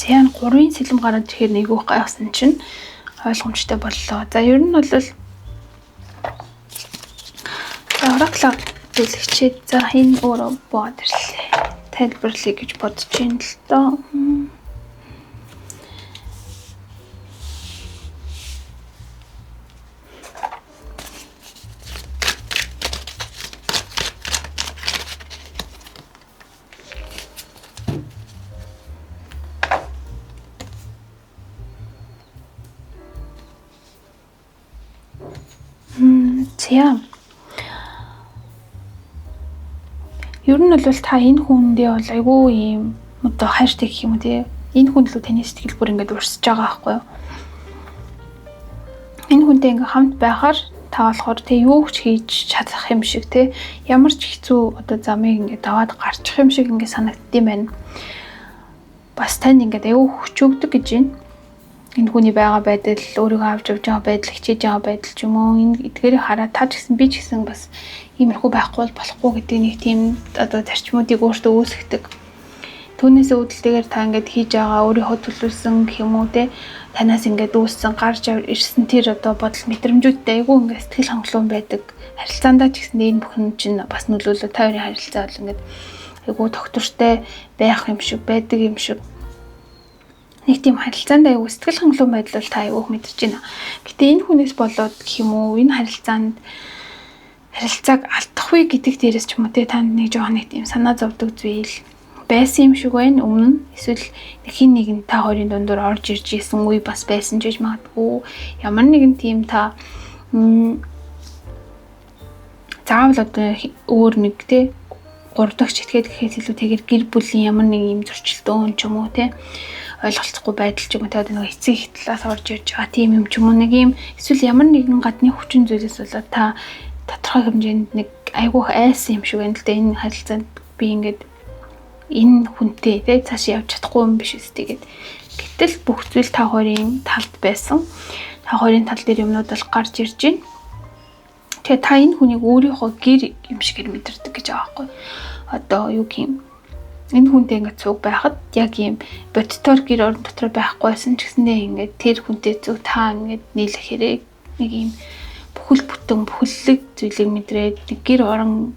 Зян 3-ын сэлэм гараад ирэхээр нэг их гайхсан чинь ойлгомжтой боллоо. За ер нь бол oracle дэлгэчээд за энэ өөрөө бод ирлээ. Тайлбарлая гэж бодож байна л доо. За. Ер нь бол та энэ хүндээ бол айгүй юм одоо хайртай гэх юм уу те. Энэ хүн л таны сэтгэл бүр ингээд урсж байгаа байхгүй юу? Энэ хүнтэй ингээд хамт байхаар та болохоор те юу ч хийж чадах юм шиг те. Ямар ч хэцүү одоо замыг ингээд даваад гарчих юм шиг ингээд санагддсан байна. Бас танд ингээд айгүй хүч өгдөг гэж байна. Энэ хүний байгаа байдал, өөрийгөө авч явж байгаа байдал, хичээж байгаа байдал ч юм уу энэ эдгээрийг хараад та ч гэсэн би ч гэсэн бас иймэрхүү байхгүй болохгүй гэдэг нэг тийм одоо зарчмуудыг өөртөө үүсгдэг. Түүнээс үүдэлтэйгээр та ингээд хийж байгаа өөрийнхөө төлөвлөсөн гэх юм уу те танаас ингээд үүссэн гарч ирсэн тэр одоо бодол мэдрэмжүүдтэй айгүй ингээд сэтгэл хангалуун байдаг. Харилцаандаа ч гэсэн энэ бүхэн чинь бас нөлөөлөө та хоёрын харилцаа бол ингээд айгүй тогтвортой байх юм шиг байдаг юм шиг. Нэг тийм харилцаанд аягүй сэтгэл хангалуун байдал та аягүй мэдэрч байна. Гэтэ энэ хүнээс болоод гэх юм уу энэ харилцааг алдахгүй гэдэг дээрээс ч юм уу те танд нэг жоох нэг тийм санаа зовдөг зүйл байсан юм шиг байна. Өмнө эсвэл хин нэг нь та хоёрын дундуур орж ирж исэн үе бас байсан ч гэж магадгүй. Ямар нэгэн тийм та заавал одоо өөр нэг те 3 дахь этгээд гэхээс илүүтэйгээр гэр бүлийн ямар нэг юм зөрчилдөөн ч юм уу те ойлголцохгүй байдал ч юм уу те нэг эцэг их талаас орж ирж байгаа тийм юм ч юм уу нэг юм эсвэл ямар нэгэн гадны хүчин зүйлээс болоод та тодорхой хэмжээнд нэг айгүйх айсан юм шиг байна л да энэ харилцаанд би ингээд энэ хүнтэй те цааш явж чадахгүй юм биш үстэй гэд. Гэтэл бүх зүйл та хоёрын талд байсан. Та хоёрын тал дээр юмнууд бол гарч ирж байна. Тэгээ та энэ хүнийг өөрийнхөө гэр юм шигээр мэдэрдэг гэж байгаа байхгүй. Одоо юу гэх юм энэ хүнтэй ингээд цуг байхад яг юм бодтоор гэр орон дотор байхгүйсэн ч гэсэндээ ингээд тэр хүнтэй зүг та ингээд нийлэхээрээ нэг юм бүхэл бүтэн бүхэллэг зүйлийг мэдрээд нэг гэр орон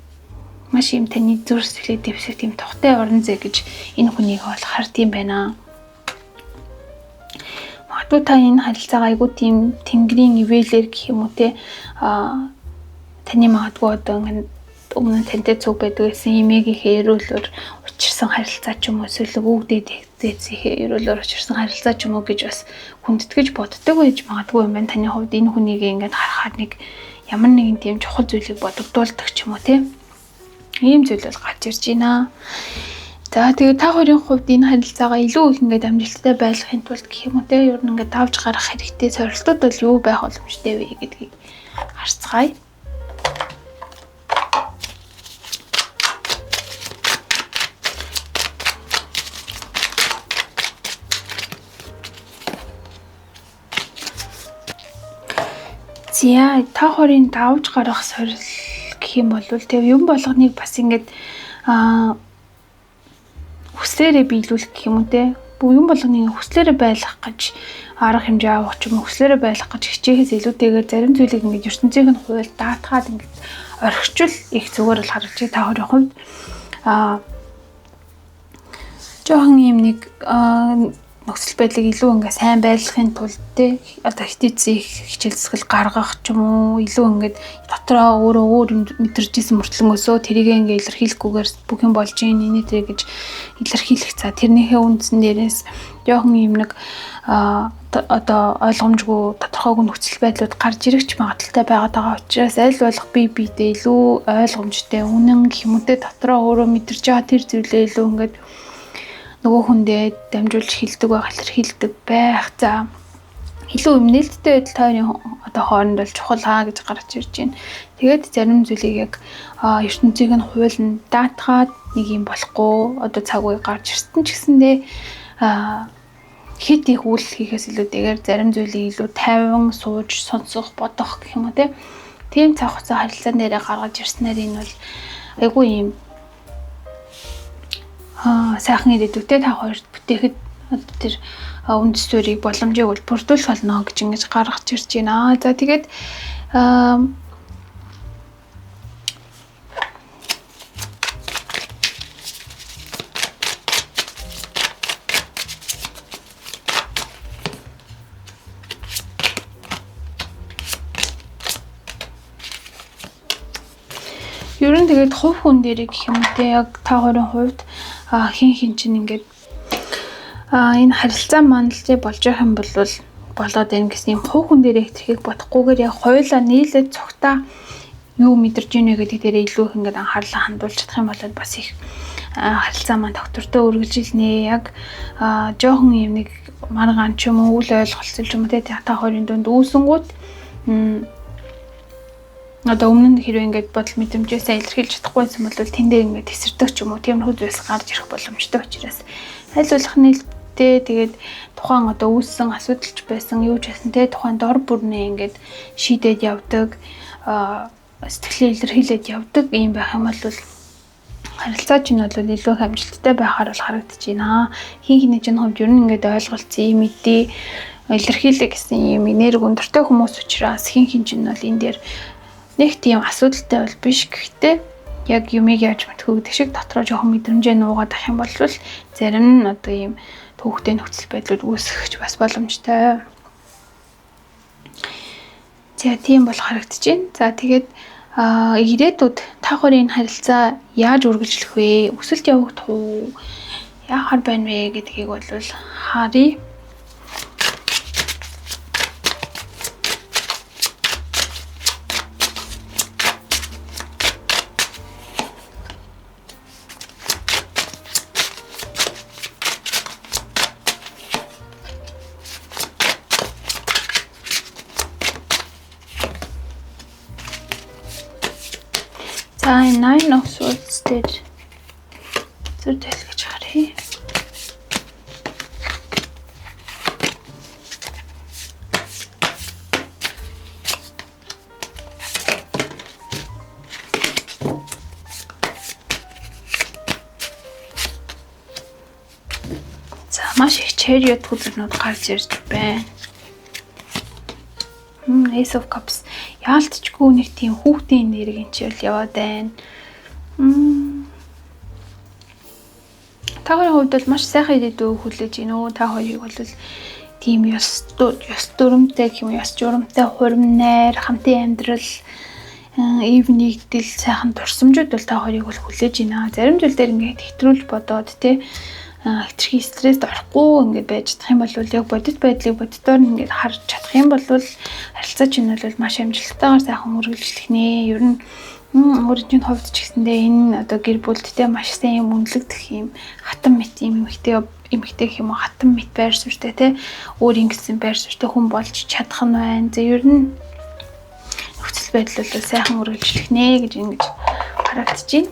маш юм таны зүрх сэтгэлээ дэвсэх тийм тухтай орон зай гэж энэ хүнийг бол хард юм байна. Магадгүй та энэ харилцаагаа айгуу тийм тэнгэрийн ивэлэр гэх юм уу те таны магадгүй одоо ингээд өмнө тантай цуг байдаг гэсэн имээгийнхээ эрүүлэр учирсан харилцаа ч юм уу эсвэл өвгдээдээ эрүүлэр учирсан харилцаа ч юм уу гэж бас хүндэтгэж боддог байж магадгүй юм байна. Таны хувьд энэ хүнийг ингээд харахаар нэг ямар нэгэн тийм чухал зүйлийг бодогдуулдаг ч юм уу тийм ийм зүйл бол гарч ирж байна. За тэгээд та хоёрын хувьд энэ харилцаагаа илүү их ингээд амжилттай байлгахын тулд гэх юм уу те ер нь ингээд давж гарах хэрэгтэй сорилтууд бол юу байх боломжтой вэ гэдгийг харцгаая. За та хоёрын давж гарах сорил гэх юм бол тэг юм болгоныг бас ингээд хүслээрээ биелүүлэх гэх юм уу те. Юм болгоныг хүслээрээ байлгах гэж арга хэмжээ авах ч юм уу хүслээрээ байлгах гэж хичээхээс илүүтэйгээр зарим зүйлийг ингээд ертөнцийн хууль даатгаад ингээд орхичвол их зүгээр л харагдаж та хоёрын хувьд жоохон юм нэг нөхцөл байдлыг илүү ингээ сайн байлгахын тулд те одоо хитэцээ хичээл засгал гаргах ч юм уу илүү ингээд дотроо өөр мэдэрчсэн мөртлөнгөөсөө тэрийг ингээ илэрхийлэхгүйгээр бүх юм болж ийн эний тэр гэж илэрхийлэх за тэрнийхээ үндсэн дээрээс жоохон юм нэг одоо ойлгомжгүй тодорхойгүй нөхцөл байдлууд гарч ирэх магадaltaй байгаа учраас аль болох биедээ илүү ойлгомжтой үнэн гэх юм уу те дотроо өөрөө мэдэрч байгаа тэр зүйлээ илүү ингээд нөгөө хүндээ дамжуулж хилдэг байх, илэрхийлдэг байх. За илүү юм нээлттэй байдал тойрны одоо хооронд бол чухал гэж гарч ирж байна. Тэгээд зарим зүйлийг яг ертөнцийн хууль нь даатгаад нэг юм болохгүй одоо цаг үе гарч ирсэн ч гэсэндээ хит их үйл хийхээс илүүтэйгээр зарим зүйлийг илүү тайван сууж сонсох, бодох гэх юм уу тийм цаг хугацаа харилцаан дээрээ гаргаж ирснээр энэ бол айгүй юм сайхан ирээдүйтэй та хоёрт бүтээхэд тэр үндэс төрийг боломжийг бол бүрдүүлэх болно гэж ингэж гаргаж ирж байна. За тэгээд ер нь тэгээд хувь хүн дээр гэх юм те яг та хоёрын хувьд хин чинь ингээд энэ харилцаа маань л те болж байгаа юм бол болоод байна гэсэн юм хувь хүн дээр их тэрхийг бодохгүйгээр яг хоёулаа нийлээд цогтаа юу мэдэрж ийнэ гэдэг дээрээ илүү их ингээд анхаарлаа хандуулж чадах юм бол бас их харилцаа маань доктортой үргэлжилнэ яг жоохон юм нэг маргаан ч юм уу үл ойлголцол ч юм уу те та хоёрын дунд үүсэнгүүт одоо өмнө нь хэрвээ ингээд бодол мэдрэмжээсээ илэрхийлж чадахгүй байсан бол тэн дээр ингээд тесэрдэг ч юм уу тиймэрхүү зүйлс гарч ирэх боломжтой учраас аль болох нээлттэй тэгээд тухайн одоо үүссэн асуудалч байсан юу ч байсан те тухайн дор бүрнээ ингээд шийдээд явдаг сэтгэлээ илэрхийлээд явдаг юм байх юм бол харилцаа чинь бол илүү их амжилттай байхаар бол харагдаж байна. Хин хинэж энэ хувьд ер нь ингээд ойлголцсон юм мэдээ илэрхийлэх гэсэн юм энерги өндөртэй хүмүүс учраас хин чинь бол энэ дээр нэг тийм асуудалтай бол биш гэхдээ яг юмыг яаж мэдхүү гэдэг шиг дотроо жоохон мэдрэмжээ нуугаад ах юм бол зарим нь одоо ийм төвхтэй нөхцөл байдлууд үүсгэж бас боломжтой. За тийм бол харагдаж байна. За тэгээд ирээдүйд та хоёрын харилцаа яаж үргэлжлэх вэ? Өсөлт явагдах уу? Яахаар байна вэ гэдгийг бол харъя. Nine of Swords дээр зүрх дэлгэж харъя. За маш их chariot хүзэрнүүд гарч ирж байна. Ace of Cups яалтчгүй нэг тийм хүүхдийн нэрийг энэчэл яваад байна. Та хоёрын хувьд бол маш сайхан ирээдүй хүлээж гинөө. Та хоёрыг бол тийм ёс дүрмтэй гэх юм ёс журамтай хурим найр, хамтын амьдрал, ив нэгдэл сайхан дурсамжууд бол та хоёрыг бол хүлээж гинэ. Зарим зүйл дээр ингээд хэтрүүлж бодоод те хэтэрхий стресст орохгүй ингээд байж чадах юм бол яг бодит байдлыг бодитоор ингээд харж чадах юм бол харилцаа чинь бол маш амжилттайгаар сайхан үргэлжлэх нэ. Ер нь өөрийн хувьд ч гэсэндээ энэ одоо гэр бүлдтэй маш сайн юм үнэлэгдэх юм хатан мэт юм эмэгтэй гэх юм уу хатан мэт байр суурьтай те өөр ингэсэн байр суурьтай хүн болж чадах нь байна. За ер нь нөхцөл байдал бол сайхан үргэлжлэх нэ гэж ингэж харагдаж байна.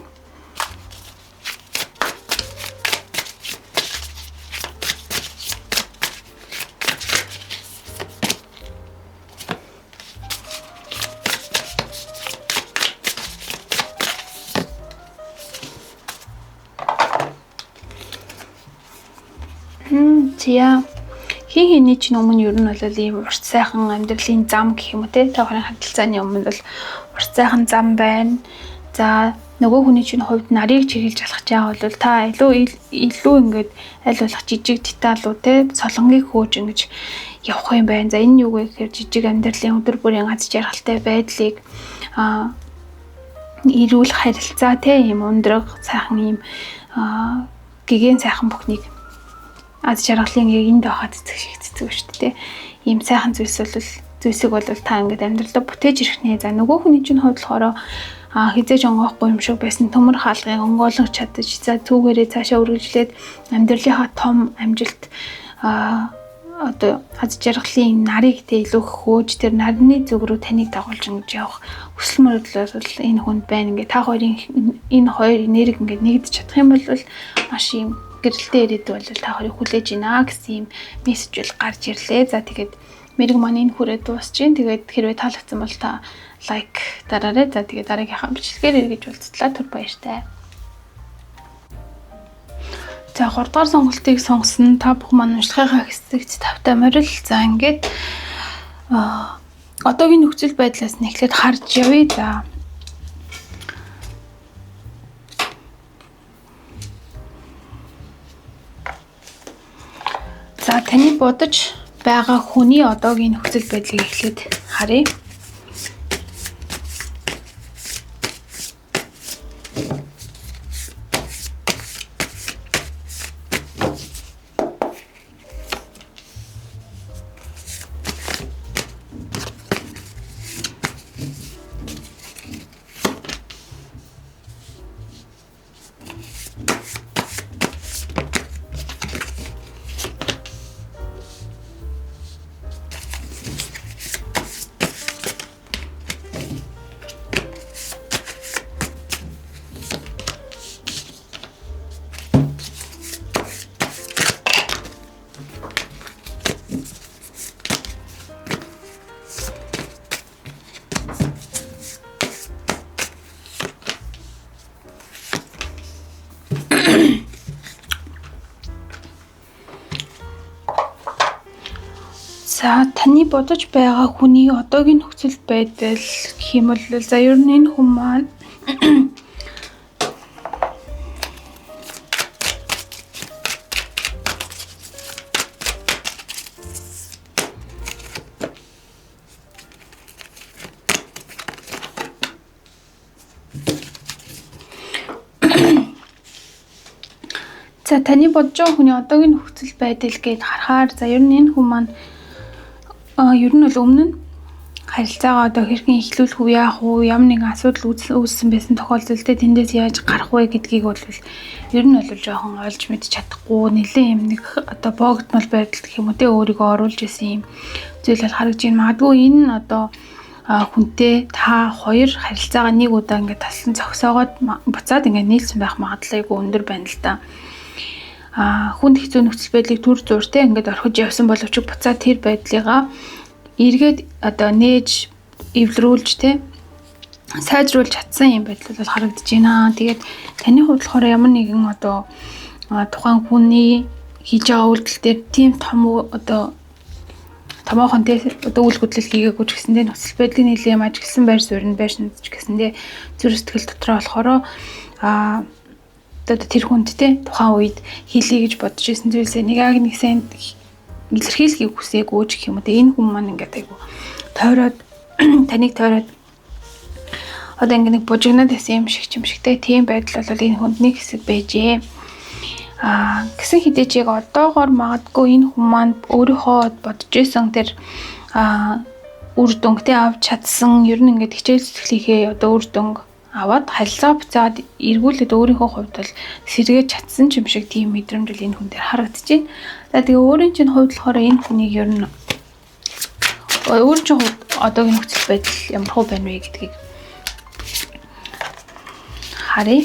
харилцъя. Хин хэний ч өмнө ер нь бол ийм урт сайхан амьдралын зам гэх юм уу те. Та хоёрын харилцааны өмнө бол урт сайхан зам байна. За нөгөө хүний чинь хувьд нарыг чиглэж алхаж байгаа бол та илүү ингээд аль болох жижиг деталууд те солонгийг хөөж ингэж явах юм байна. За энэ юу вэ гэхээр жижиг амьдралын өдөр бүрийн аз жаргалтай байдлыг эрүүл харилцаа те ийм ундраг сайхан ийм гэгэн сайхан бүхнийг аз жаргалын яг энд байхад цэцэг шүү дээ. Ийм сайхан зүйлсийг бол та ингээд амьдралдаа бүтээж ирэх нэ. За нөгөө хүний чинь хувьд болохоор хизээж онгоохгүй юм шиг байсан төмөр хаалгыг онгойлгож чадаж за түүгээрээ цаашаа үргэлжлээд амьдралынхаа том амжилт одоо аз жаргалын нарыг тэ илүү хөөж тэр нарны зүг рүү таныг дагуулж ингэж явах хүсэл мөрөдлөл бол энэ хүнд байна. Ингээ та хоёрын энэ хоёр энерги ингээ нэгдэж чадах юм бол маш юм гэрэлтэй ирээд бол та хоёрыг хүлээж ийна гэсэн юм мессеж бол гарч ирлээ. За тэгээд мэрэг маань энэ хүрээ дуусч जैन. Тэгээд хэрвээ таалагдсан бол та лайк дараарай. За тэгээд дараагийнхаа бичлэгээр эргэж уулзлаа. Түр баяртай. За 3 дугаар сонголтыг сонгосон та бүхэн маань уншлагынхаа хэсэгт тавтай морил. За ингээд одоогийн нөхцөл байдлаас нь эхлээд харж явъя. За таны бодож байгаа хүний одоогийн нөхцөл байдлыг эхлээд харъя. За таны бодож байгаа хүний одоогийн нөхцөл байдал гэх юм бол за ер нь энэ хүн маань за таны бодож байгаа хүний одоогийн нөхцөл байдал гээд харахаар за ер нь энэ хүн маань ер нь бол өмнө нь харилцаагаа одоо хэрхэн эхлүүлэх үү яах вэ ямар нэгэн асуудал үүссэн байсан тохиолдолд тэндээс яаж гарах вэ гэдгийг бол ер нь бол жоохон олж мэдж чадахгүй нэлээд юм нэг одоо боогдмол байдал гэх юм уу те өөрийгөө оруулж исэн юм зүйл бол харагдж байна. Магадгүй энэ одоо хүнтэй та хоёр харилцаагаа нэг удаа ингээд талсан зогсоогоод буцаад ингээд нийлсэн байх магадлал айгүй өндөр байна л да. Хүнд хэцүү нөхцөл байдлыг төр зуртэй ингээд орхиж явсан боловч буцаад тэр байдлыгаа эргээд одоо нээж эвлэрүүлж те сайжруулж чадсан юм байдал бол харагдаж байна. Тэгээд таны хувьд болохоор ямар нэгэн одоо тухайн хүний хийж байгаа үйлдэл дээр тийм том одоо томоохон те одоо үйл хөдлөл хийгээгүй ч гэсэндээ нөхцөл байдлыг нэлээд ажигласан байр суурь нь байшин ч гэсэндээ зүрх сэтгэл дотроо болохоор одоо тэр хүнд те тухайн үед хийлье гэж бодож ирсэн зүйлсээ нэг сайн илэрхийлэхийг хүсээгүй ч гэх юм уу. Энэ хүн маань ингээд айгу тойроод таныг тойроод одоо ингээд нэг бужигнаад байсан юм шигтэй тийм байдал бол энэ хүнд нэг хэсэг байжээ. Гэсэн хэдий ч яг одоогоор магадгүй энэ хүн маань өөрийнхөө бодож исэн тэр үр дүнгтэй авч чадсан ер нь ингээд хичээл зүтгэлийнхээ одоо үр дүнг аваад харилцаа буцаад эргүүлээд өөрийнхөө хувьд бол сэргээж чадсан ч юм шиг тийм мэдрэмж л энэ хүн дээр харагдаж байна. За тэгээ өөрийн чинь хувьд болохоор энэ хүнийг ер нь өөрийн чинь хувьд одоогийн нөхцөл байдал ямар хөө байна вэ гэдгийг харъя.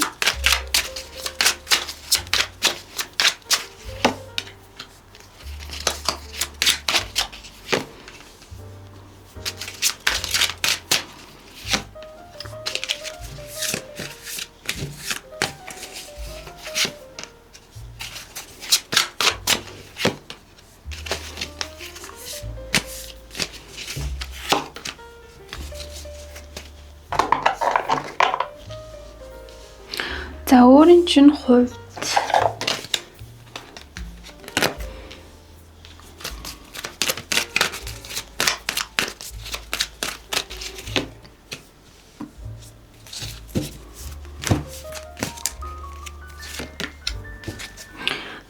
За өөрийн чинь хувьд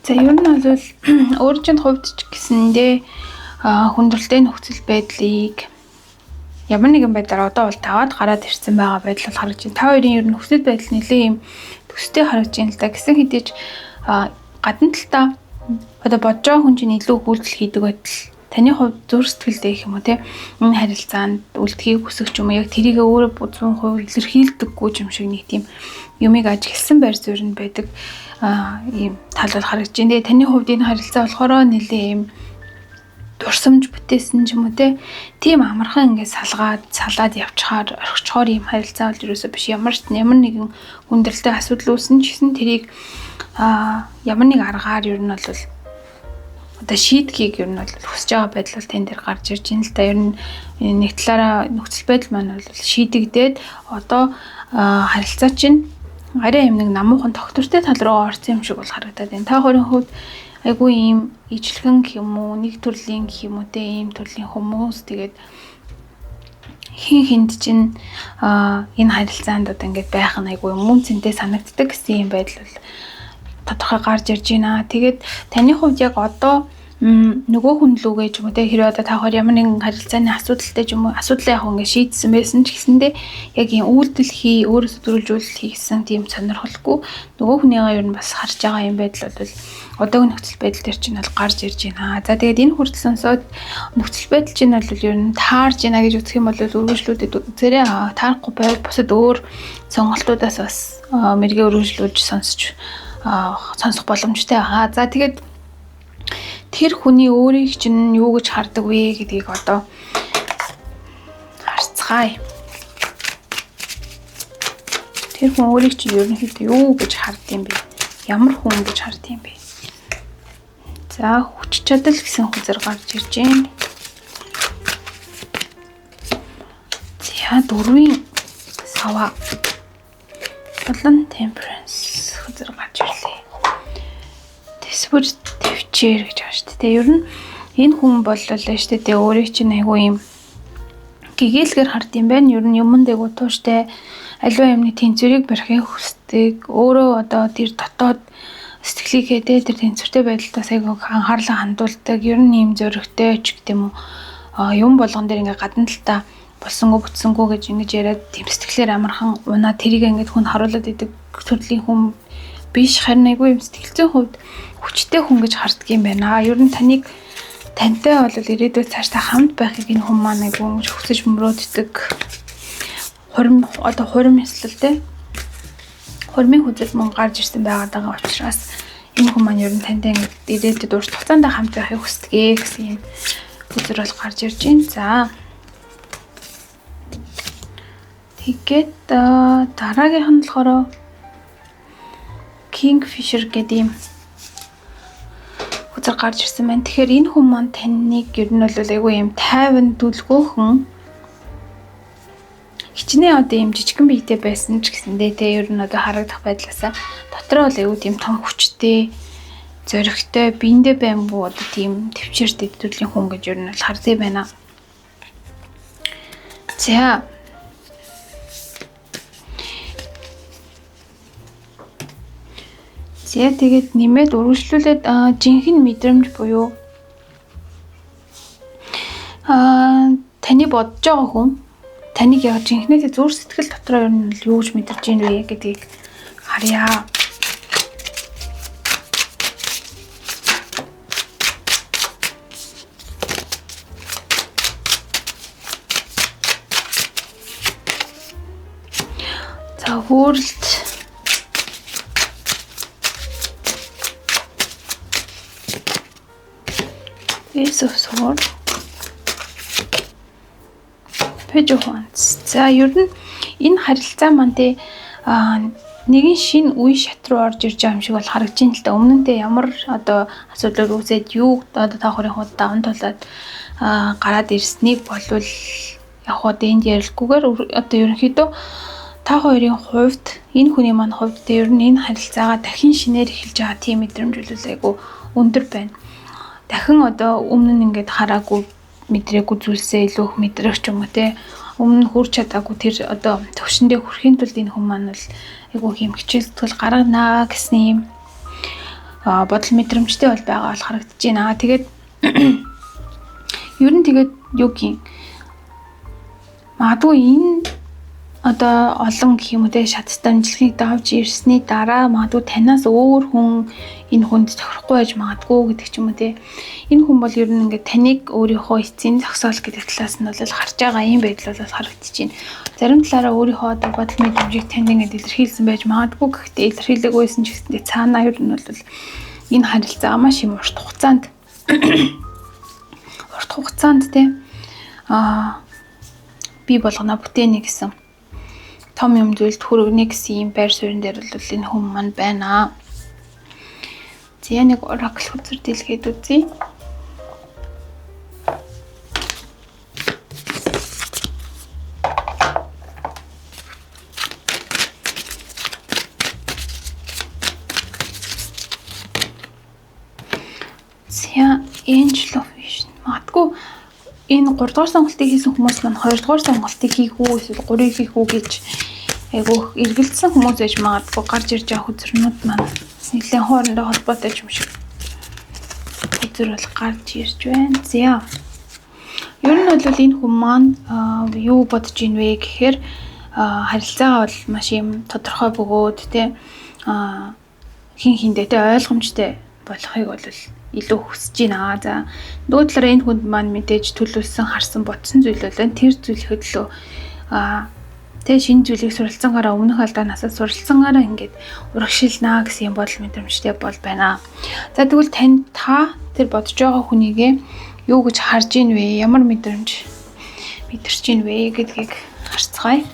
за ер нь бол өөрийн чинь хувьд ч гэсэндээ хүндрэлтэй нөхцөл байдлыг ямар нэгэн байдлаар одоо бол даваад гараад ирсэн байгаа байдал бол харагдаж байна. Та хоёрын ер нь нөхцөл байдал нэлээд юм төстэй харагдаж байна л да. Гэсэн хэдий ч гадна талдаа одоо бодож байгаа хүн чинь илүү үйлдэл хийдэг байтал таны хувьд зүрх сэтгэлдээ гэх юм уу те энэ харилцаанд үлдэхийг хүсэх юм яг тэрийг өөрөө 100% илэрхийлдэггүй юм шиг нэг тийм юмыг ажигласан байр суурь нь байдаг ийм тал бол харагдаж байна. Тэгээ таны хувьд энэ харилцаа болохоор нэлээд ийм дурсамж бүтээсэн ч юм уу те тийм амархан ингээд салаад явчихаар орхичхоор юм харилцаа бол ерөөсөө биш. Ямар нэгэн хүндрэлтэй асуудал үүсэн ч гэсэн тэрийг ямар нэг аргаар ер нь бол одоо шийдгийг ер нь бол хүсэж байгаа байдал тань дээр гарч ирж байна л да. Ер нь нэг талаараа нөхцөл байдал маань бол шийдэгдээд одоо харилцаа чинь арай юм нэг намуухан тогтвортой тал руу орсон юм шиг бол харагдаад байна. Та хоёрын хувьд айгүй ийм ижлэгэн гэх юм уу нэг төрлийн гэх юм уу те ийм төрлийн хүмүүс тэгээд хин хинд чинь энэ харилцаанд одоо ингээд байх нь айгүй мөн цэнтэй санагддаг гэсэн юм байдал бол тодорхой гарч ирж байна. Тэгээд таны хувьд яг одоо нөгөө хүн лүүгээ ч юм уу те хэрэг одоо та хоёр ямар нэгэн харилцааны асуудалтай ч юм уу асуудлаа яг ингээд шийдсэн байсан ч гэсэндээ яг ийм үйлдэл өөрөөсөө төрүүлжүүлэлт хийсэн тийм сонирхолгүй нөгөө хүнийгаа ер нь бас харж байгаа юм байдал бол одоогийн нөхцөл байдал төр чинь бол гарч ирж байна. За тэгээд энэ хүртэл сонсоод нөхцөл байдал чинь бол ер нь таарж байна гэж үзэх юм бол үргэлжлүүлээд зэрэг таарахгүй байвал бусад өөр сонголтуудаас бас мэргээ үргэлжлүүлж сонсох боломжтой байгаа. За тэгээд тэр хүний өөрийг чинь юу гэж хардаг вэ гэдгийг одоо харцгаая. Тэр хүн өөрийг чинь ерөнхийдөө юу гэж харддаг юм бэ? Ямар хүн гэж харддаг юм бэ? За хүч чадал гэсэн хүзэр гарч ирж байна. За 4-ийн сава. Болон temperance хүзэр гарч ирлээ. Тэсвэр төвчээр гэж байгаа шүү дээ. Ер нь энэ хүн боллоо шүү дээ. Өөрийг чинь айгүй юм гэгээлгээр хард юм байна. Ер нь юмд айгүй тууштай аливаа юмны тэнцвэрийг барихыг хүсдэг. Өөрөө одоо тэр дотоод сэтгэлийгээ тэр тэнцвэртэй байдалтаас айгүй анхаарлаа хандуулдаг. Ер нь ийм зөрөгтэй ч гэдэг юм уу. Юм болгон дээр ингээ гадна талдаа болсонгүй бүтсэнгүй гэж ингэж яриад тийм сэтгэлээр амархан унаа тэрийг ингээд хүн харуулад идэг төрлийн хүн биш. Харин айгүй юм сэтгэлзэн хувьд хүчтэй хүн гэж харддаг юм байна. Ер нь тантай бол ирээдүйд цаашдаа хамт байхыг энэ хүн маань айгүй ингэж хүсэж мөрөөддөг. Хурим хэслэлтэй. Хурмын хүзэл мөн гарч ирсэн байгаа учраас энэ хүн маань ер нь тантай ингэж ирээдүйд урт хугацаанд хамт байхыг хүсдэг гэсэн юм хүзэл бол гарч ирж байна. За тэгээд дараагийнх нь болохоор Kingfisher гэдэг юм хүзэл гарч ирсэн байна. Тэгэхээр энэ хүн маань таныг ер нь бол айгүй юм тайван дүлгөөхөн хичнээн одоо юм жижигэн биетэй байсан ч гэсэндээ те ер нь одоо харагдах байдлаасаа дотроо бол айгүй тийм том хүчтэй зөрөгтэй биендээ баймгүй одоо тийм төвчээртэй төрлийн хүн гэж ер нь бол хардсан байна. За тэгээд нэмээд үргэлжлүүлээд жинхэнэ мэдрэмж буюу таны бодож байгаа хүн таныг яг жинхнээсээ зүрх сэтгэл дотроо ер нь юу гэж мэдэрч ийн вэ гэдгийг харъя. За world Ace of Swords. Page of Wands. За ер нь энэ харилцаа маань те нэгэн шинэ үе шат руу орж ирж байгаа юм шиг бол харагдаж байна л да. Өмнө нь те ямар одоо асуудал үүсээд юу одоо та хоёрын хувьд даван тулаад гараад ирснийг болвол яг одоо энд ярилгүйгээр одоо ерөнхийдөө та та хоёрын хувьд энэ хүний маань хувьд ер нь энэ харилцаагаа дахин шинээр эхэлж байгаа тийм мэдрэмж бол айгүй өндөр байна. Дахин одоо өмнө нь ингээд хараагүй мэдрээгүй зүйлсээ илүү их мэдрэх ч юм уу те. Өмнө нь хүрч чадаагүй тэр одоо төвшөндөө хүрэхийн тулд энэ хүн маань бол айгүй хэм хичээл зүтгэл гарганаа гэсэн юм бодол мэдрэмжтэй бол байгаа бол харагдаж байна. Тэгээд ер нь тэгээд юу гин магадгүй энэ одоо олон гэх юм уу те шат дамжлагыг давж ирсний дараа магадгүй танаас өөр хүн энэ хүнд тохирохгүй байж магадгүй гэдэг ч юм уу те. Энэ хүн бол ер нь ингээд таныг өөрийнхөө эцсийн зогсоол гэдэг талаас нь бол харж байгаа юм байдал бол харагдаж байна. Зарим талаараа өөрийнхөө одоо бодол мэдрэмжийг танд ингээд илэрхийлсэн байж магадгүй гэхдээ илэрхийлэггүйсэн ч гэсэндээ цаанаа ер нь бол энэ харилцаа маш юм урт хугацаанд те бий болгоно бүтээнэ гэсэн том юм зүйлд хүргэнэ гэсэн юм байр суурин дээр бол энэ хүн маань байна. За нэг оракл хүзэр дэлгээд үзье. За Angel of Vision. Магадгүй энэ 3 дугаар сонголтыг хийсэн хүмүүс маань 2 дугаар сонголтыг хийх үү эсвэл 3-ыг хийх үү гэж айгүйх эргэлдсэн хүмүүс байж магадгүй гарч ирж байгаа хүзрнүүд маань нэлээд хоорондоо холбоотой юм шиг хүзэр бол гарч ирж байна. За. Ер нь бол энэ хүн маань юу бодож ийн вэ гэхээр харилцаагаа бол маш юм тодорхой бөгөөд те хин хиндээ те ойлгомжтой болохыг бол илүү хүсэж байна. За нөгөө талаараа энэ хүнд маань мэдээж төлөвлөсөн, харсан, бодсон зүйл бол тэр зүйлхэд лөө тэг шинэ зүйлийг суралцсангаараа өмнөх алдаанаасаа суралцсангаараа ингээд урагшилнаа гэсэн юм бодол мэдрэмжтэй бол байна. За тэгвэл тань та тэр бодож байгаа хүнийгээ юу гэж харж ийн вэ? Ямар мэдрэмж мэдэрч ийн вэ гэдгийг харцгаая.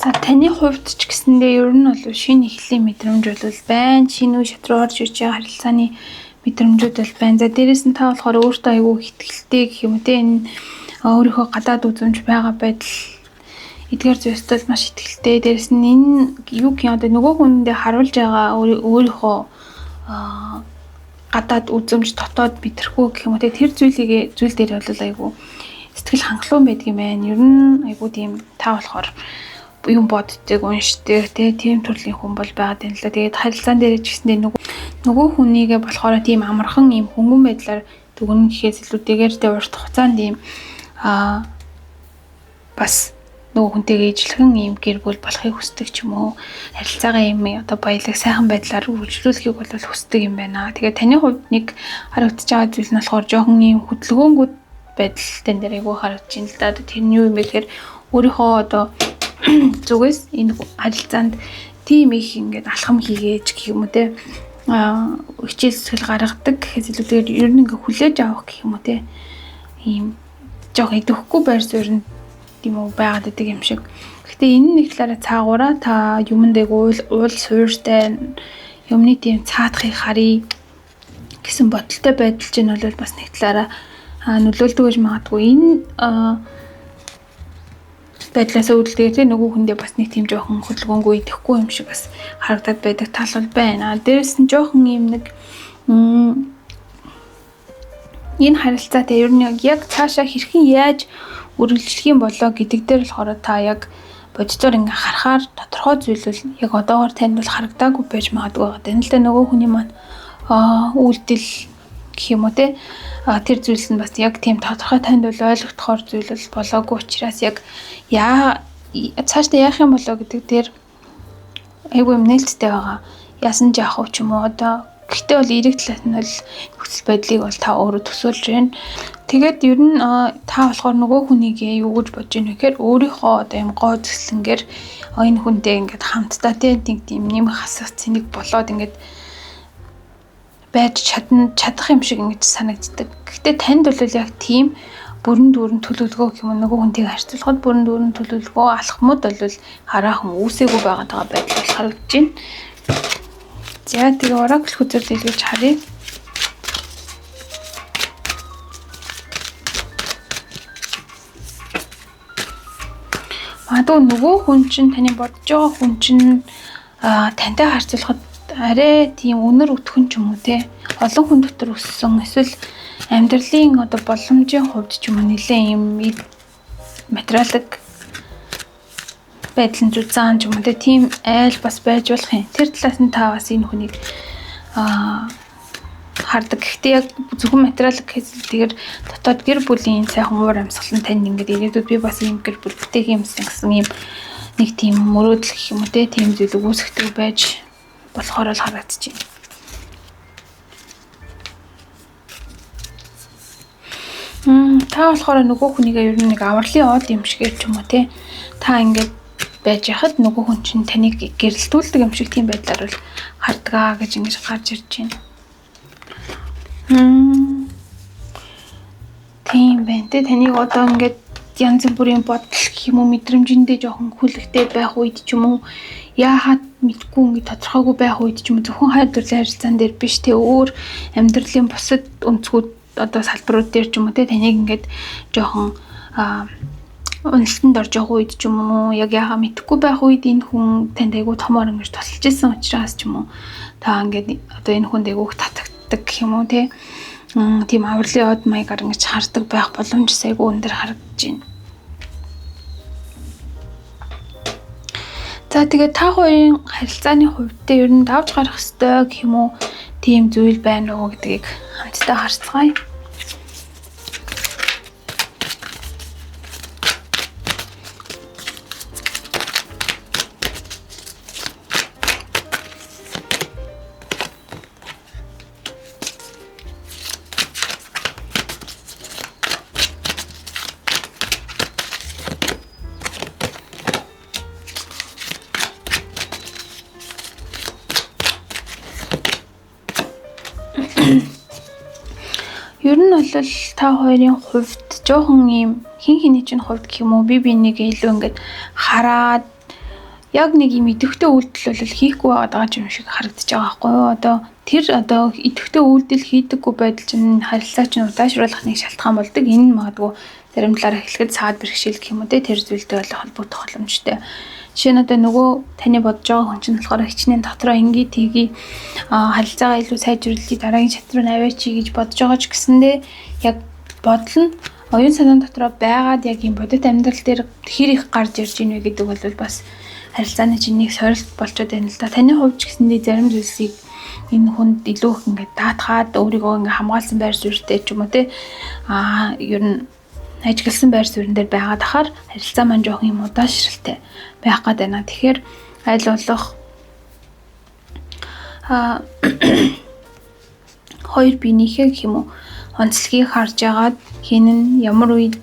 За таны хувьд ч гэсэндээ ер нь бол шинэ эхлэлийн мэдрэмж бол байна. Шинэ үе шат руу орж ирж байгаа харилцааны мэдрэмжүүд бол байна. За дээрэс нь та болохоор өөртөө айгүй ихтгэлтэй гэх юм үү те энэ өөрийнхөө гадаад үзмж байгаа байдал эдгээр зүйлстэй маш ихтгэлтэй. Дээрэс нь энэ юу гэх юм одоо нөгөө хүндээ харуулж байгаа өөрийнхөө гадаад үзмж дотоод мэдрэхгүй гэх юм үү те тэр зүйл дээр бол айгүй сэтгэл хангалуун байдаг юм байна. Ер нь айгүй тийм та болохоор юм боддог, уншдаг тийм төрлийн хүн бол байгаад байна л да. Тэгээд харилцаан дээр ч гэсэндээ нөгөө хүнийгээ болохоор тийм амархан юм хөнгөн байдлаар дүгнэн гэхээс илүүтэйгээр тэ урт хугацаанд ийм бас нөгөө хүнтэйгээ ижлэхэн ийм гэр бүл болохыг хүсдэг ч юм уу. Харилцаагаа ийм одоо баялаг сайхан байдлаар үргэлжлүүлэхийг бол хүсдэг юм байна. Тэгээд таны хувьд нэг харагдаж байгаа зүйл нь болохоор жоохон ийм хөдөлгөөнгүүд байдал тань дээр айгүй харагдаж байна л да. Тэр нь юу юм бэ гэхээр өөрийнхөө одоо зүгээс энэ харилцаанд тийм их ингээд алхам хийгээч гэх юм уу те хичээл зүтгэл гаргадаг гэхээс илүүтэйгээр ер нь ингээд хүлээж авах гэх юм уу те ийм жоох идэвхгүй байр суурь тийм үү байгаад байдаг юм шиг. Гэхдээ энэ нэг талаараа цаагаараа та юмд уул суурьтай юмны тийм цаадахыг харъя гэсэн бодолтой байдал чинь бол бас нэг талаараа нөлөөлдөг гэж магадгүй. Энэ байдлаасаа үүдэлтэй тийм нөгөө хүндээ бас нэг тийм жоохон хөдөлгөөнгүй идэхгүй юм шиг бас харагдаад байдаг тал бол байна. Дээрээс нь жоохон юм нэг энэ харилцаатай ер нь яг цаашаа хэрхэн яаж үргэлжлэх юм болоо гэдэг дээр болохоор та яг бодцоор ингээ харахаар тодорхой зүйл бол яг одоогоор танд бол харагдаагүй байж магадгүй байгаа. Энэ л да нөгөө хүний маань үйлдэл гэх юм уу те тэр зүйлс нь бас яг тийм тодорхой танд бол ойлгогдохоор зүйл бол болоогүй учраас яг цаашдаа яах юм болоо гэдэг дээр айгүй юм нээлттэй байгаа. Яасан жаах вэ ч юм уу одоо Гэхдээ бол эерэг талаас нь бол нөхцөл байдлыг бол та өөрөө төсөөлж байна. Тэгээд ер нь та болохоор нөгөө хүнийг юу гэж бодож байна вэ гэхээр өөрийнхөө одоо юм гоо зөкслөнгээр энэ хүнтэй ингээд хамтдаа тийм нэмэх хасах цэник болоод ингээд байж чадах юм шиг ингэж санагддаг. Гэхдээ танд бол яг тийм бүрэн дүүрэн төлөвлөгөө юм нөгөө хүнтэйг харьцуулахад бүрэн дүүрэн төлөвлөгөө алхмууд бол хараахан үүсээгүй байгаа байдал харагдаж байна. За тэгээ оракл хүзэл дэлгэж харъя. Магадгүй нөгөө хүн чинь таны бодож байгаа хүн чинь тантай харьцуулахад арай тийм өнөр өтгөн ч юм уу те олон хүн дотор өссөн эсвэл амьдралын одоо боломжийн хувьд ч юм уу нэлээд юм материалын байдлын зүзаан ч юм уу те тийм айл бас байж болох юм. Тэр талаас нь та бас энэ хүнийг хардаг. Гэхдээ яг зөвхөн материалын гэхээс тэгэхээр дотоод гэр бүлийн сайхан уур амьсгал нь танд ингээд ирээдүйд би бас ийм гэр бүлтэй юмсан гэсэн ийм нэг тийм мөрөөдөл гэх юм уу те тийм зүйл үүсгдэг байж болохоор л харагдаж байна. Та болохоор нөгөө хүнийгээ ер нь нэг авралын од юм шиг ч юм уу те та ингээд байж яхад нөгөө хүн чинь таныг гэрэлтүүлдэг юм шиг тийм байдлаар бол хардгаа гэж ингэж гарч ирж байна. Тийм байна те таныг одоо ингээд янз бүрийн бодол гэх юм уу мэдрэмжиндээ жоохон хүлэгтэй байх үед ч юм уу яахад мэдгүй ингээд тодорхойгүй байх үед ч юм уу зөвхөн хайр дурлалын харилцаан дээр биш те өөр амьдралын бусад өнцгүүд одоо салбарууд дээр ч юм уу те таныг ингээд жоохон уналтанд орж явах үед ч юм уу яг яхаа мэдхгүй байх үед энэ хүн танд айгүй томоор ингэж тусалж исэн учраас ч юм уу та ингээд одоо энэ хүнд айгүйх татагддаг гэх юм уу те тийм авралын од маягаар ингэж хардаг байх боломж айгүй өндөр харагдаж байна. За тэгээд та хоёрын харилцааны хувьд ер нь давж гарах ёстой гэх юм уу тийм зүйл байна уу гэдгийг хамтдаа харцгаая. Ер нь бол та хоёрын хувьд жоохон ийм хин хиний чинь хувьд гэх юм уу би нэг илүү ингээд хараад яг нэг юм идэвхтэй үйлдэл бол хийхгүй байгаа юм шиг харагдаж байгаа байхгүй юу? Одоо тэр одоо идэвхтэй үйлдэл хийдэггүй байдал чинь харилцаа чинь удаашруулах нэг шалтгаан болдог. Энэ нь магадгүй зарим талаараа хэлэхэд саад бэрхшээл гэх юм уу те тэр зүйлтэй бол холбогдох боломжтой. Жишээ нь одоо нөгөө таны бодож байгаа хүн чинь болохоор хичнээн дотроо ингээ тгий харилцаагаа илүү сайжруулъя дараагийн шат руу навьяачи гэж бодож байгаа ч гэсэндээ яг бодол нь оюун санаан дотроо байгаад яг юм бодит амьдрал дээр хэр их гарч ирж ийнэ гэдэг бол бас харилцааны чинь нэг сорилт болчиход байна л да. Таны хувьд ч гэсэндээ зарим зүйлсийг энэ хүнд илүү их ингээ даатгаад өөрийгөө ингээ хамгаалсан байр суурьтай ч юм уу те ер нь ажигласан байр суурин дээр байгаад ахаар харилцаа маань жоох юм удаашралтай байх гээд байна. Тэгэхээр аль болох хоёр биенийхээ гэх юм уу онцлогийг харж агаад хин нь ямар үед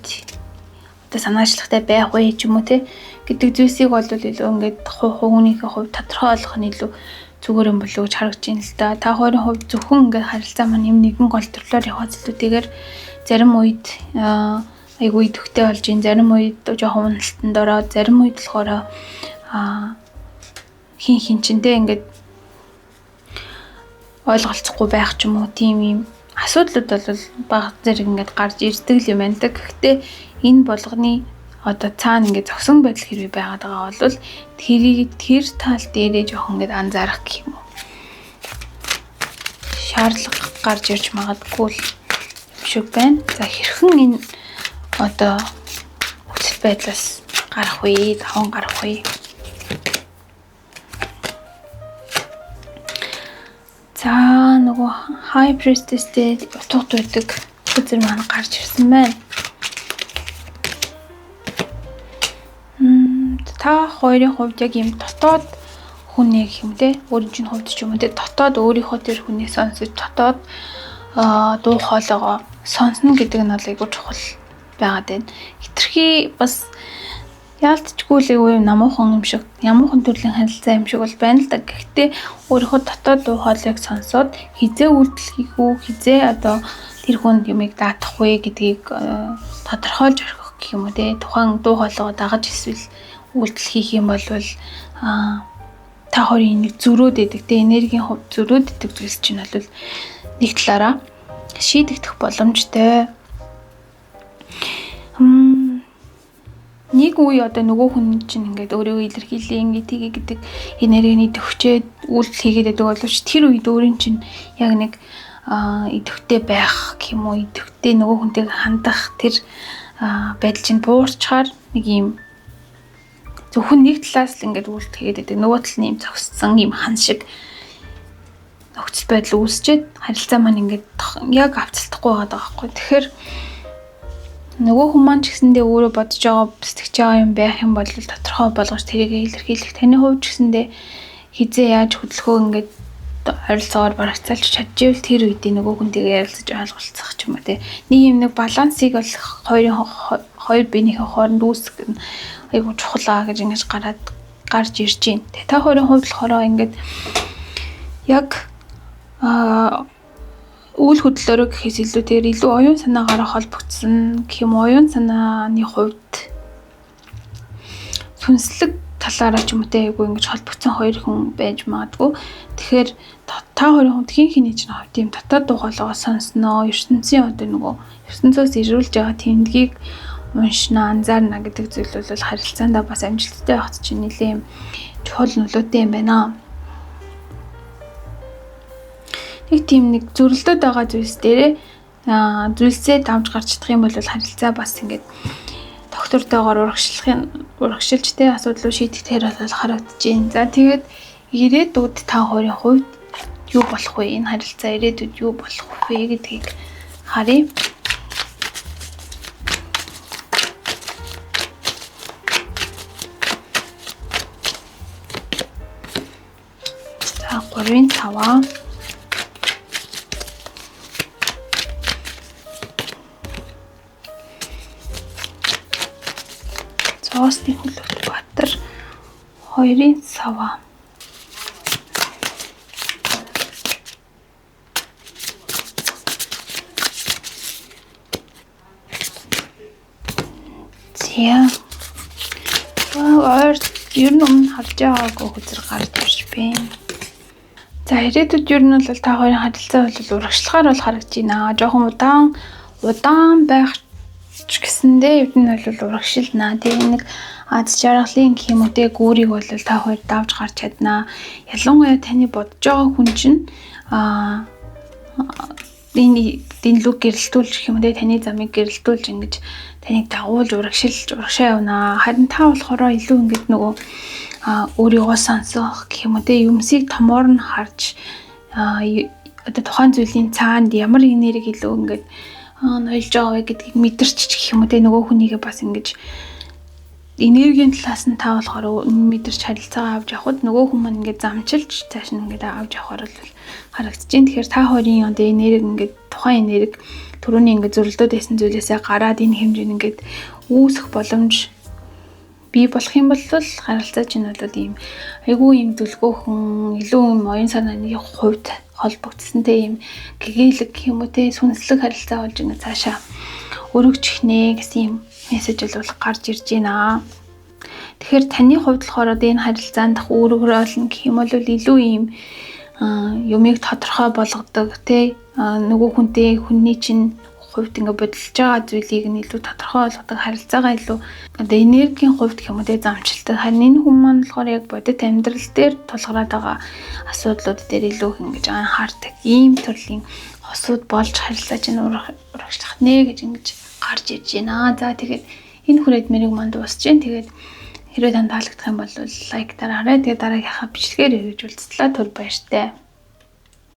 одоо санаачлахтай байх вэ ч юм уу те гэдэг зүйлсийг бол илүү ингээд хүмүүнийхээ хувьд тодорхой ойлгох нь илүү зүгээр юм болов уу гэж харагдаж байна л да. Та хоёрын хувьд зөвхөн ингээд харилцаа маань юм нэгэн гол төрлөөр явах зүйлүүдээр зарим үед айгүй идэвхтэй болж ин зарим үед жоохон уналтанд ороод зарим үед болохоор хин чинтэй ингээд ойлголцохгүй байх ч юм уу тийм юм асуудлууд бол баг зэрэг ингээд гарч ирдэг юм байна. Гэхдээ энэ болгоны одоо цаана ингээд зогсон байдал хэрвээ байгаад байгаа бол тэр тал дээрээ жоохон ингээд анзаарах гэх юм уу шаардлага гарч ирж магадгүй юм шиг байна. За хэрхэн энэ одоо нөхцөл байдлаас гарах вэ? Даван гарах вэ? За нөгөө high priestess-тэй утгад байдаг үзэр маань гарч ирсэн байна. Та хоёрын хувьд яг юм дотоод хүнээ гэх юм те өөрийн чинь хувьд ч юм уу те дотоод өөрийнхөө тэр хүнийг сонсож дотоод дуу хоолойгоо сонсно гэдэг нь бол айгүй чухал байгаад байна. Хитрхи бас яалтчгүй л айгүй намуухан юм шиг ямуухан төрлийн харилцаа юм шиг бол байна л да. Гэхдээ өөрийнхөө дотоод дуу хоолойг сонсоод хизээ үйлдэл хийх үү, хизээ одоо тэр хүнд юмыг даатах вэ гэдгийг тодорхойлж орхих гэх юм уу те. Тухайн дуу хоолойгоо дагаж эсвэл үйлдэл хийх юм бол та хоёрын нэг зөрөөд идэг те энергийн хувьд зөрөөд идэг зүйлс чинь бол нэг талаараа шийдэгдэх боломжтой. Нэг үе одоо нөгөө хүн чинь ингээд өөрийгөө илэрхийлээ ингээд тгий гэдэг энергиний төвчээд үйлдэл хийгээд байдаг боловч тэр үед өөрийн чинь яг нэг идэвхтэй байх гэх юм уу идэвхтэй нөгөө хүнтэйг хандах тэр байдал чинь буурчаар нэг юм зөвхөн нэг талаас л ингээд үйлдэл хийгээд байдаг нөгөө тал нь юм зогссон юм хан шиг нөхцөл байдал үүсчээд харилцаа маань ингээд яг авцалтахгүй байгаа байхгүй. Тэгэхээр нөгөө хүн маань ч гэсэндээ өөрөө бодож байгаа сэтгэж байгаа юм байх юм бол тодорхой болгож тэрийг илэрхийлэх. Таны хувьд ч гэсэндээ хизээ яаж хөдөлгөө ингээд харилцаагаар барагцаалж чадчихвэл тэр үедээ нөгөө хүнтэйгээ ярилцаж ойлголцох ч юм уу те. Нэг юм нэг балансыг бол хоёр биенийхээ хооронд үүсгэх нь айгуу чухал гэж ингэж гарч ирж байна. Та хоёрын хувьд болохоор ингээд яг үйл хөдлөлөөрөө гэхээс илүүтэйгээр илүү оюун санаагаараа холбогдсон гэх юм оюун санааны хувьд сүнслэг талаараа ч юм уу те айгуу ингэж холбогдсон хоёр хүн байж магадгүй. Тэгэхээр та хоёрын хувьд хин хиний ч хувьд тийм дотоод дуу хоолойгоо сонсноо, ертөнцийн одоо нөгөө ертөнцөөс ирүүлж байгаа тэмдгийг уншнаа, анзаарна гэдэг зүйл бол харилцаандаа бас амжилттай явахд чинь нэлээд чухал нөлөөтэй юм байна. Нэг тийм нэг зөрөлдөд байгаа зүйлс дээрээ зүйлсээ давж гарч чадах юм бол харилцаа бас ингээд доктортойгоор урагшилжтэй асуудлыг шийдэхээр бол харагдаж байна. За тэгээд ирээдүйд та хоёрын хувьд юу болох вэ? Энэ харилцаа ирээдүйд юу болох вэ гэдгийг харъя. За 3-ын 5. Зоосны хөлөвт Баатар 2-ын сава. За. Ер нь өмнө харж байгаагүй хүзэр гарч ирж байна. За ирээдүйд ер нь бол та хоёрын харилцаа бол урагшлахаар бол харагдаж байна. Жохон удаан байх ч гэсэндээ ер нь бол урагшилнаа. Тэгээ нэг аз жаргалын гэх юм уу те гүүрийг бол та хоёр давж гарч чаднаа. Ялангуяа таны бодож байгаа хүн чинь энэ лүг гэрэлтүүлж гэх юм уу те таны замыг гэрэлтүүлж ингэж таныг дагуулж урагшаа явнаа. Харин та болохоор илүү ингэж нөгөө өөрийгөө сонсох гэх юм уу те юмсыг томоор нь харж одоо тухайн зүйлийн цаанд ямар энерги илүү ингэж нойлж байгаа вэ гэдгийг мэдэрч гэх юм уу те нөгөө хүнийгээ бас ингэж энергийн талаас нь та болохоор мэдэрч харилцаагаа авч явхад нөгөө хүн маань ингээд замчилж цааш нь ингээд авч явахаар бол харагдаж байна. Тэгэхээр та хоёрын одоо энерги ингээд тухайн энерги түрүүний ингээд зөрөлдөд байсан зүйлээсээ гараад энэ хэмжээнд ингээд үүсэх боломж бий болох юм бол харилцаа чинь бол ийм айгүй ийм дүлгөөхөн илүү юм оюун санааны хувьд холбогдсонтэй ийм гэгээлэг гэх юм уу те сүнслэг харилцаа болж ингээд цаашаа өргөж ихнэ гэсэн юм мессеж бол гарч ирж байна. Тэгэхээр таны хувьд болохоор одоо энэ харилцаанд өөрөөрөлн гэх юм бол илүү ийм юмыг тодорхой болгодог те нөгөө хүний чинь хувьд ингээ бодолж байгаа зүйлийг нь илүү тодорхой болгодог харилцаагаа илүү одоо энергийн хувьд гэх юм уу те замчилдаг. Харин энэ хүмүүс маань болохоор яг бодит амьдрал дээр тулгараад байгаа асуудлууд дээр илүү ингэж анхаардаг. Ийм төрлийн хосууд болж харилцаа чинь урагшлах нэ гэж ингэж гарч ирж байна. За тэгээд энэ хүрээд мэрийг манд дуусч जैन. Тэгээд хэрвээ танд таалагдах юм бол лайк дараарай. Тэгээд дараагийнхаа бичлэгээр хэрэгжүүлцлээ. Түр баяртай.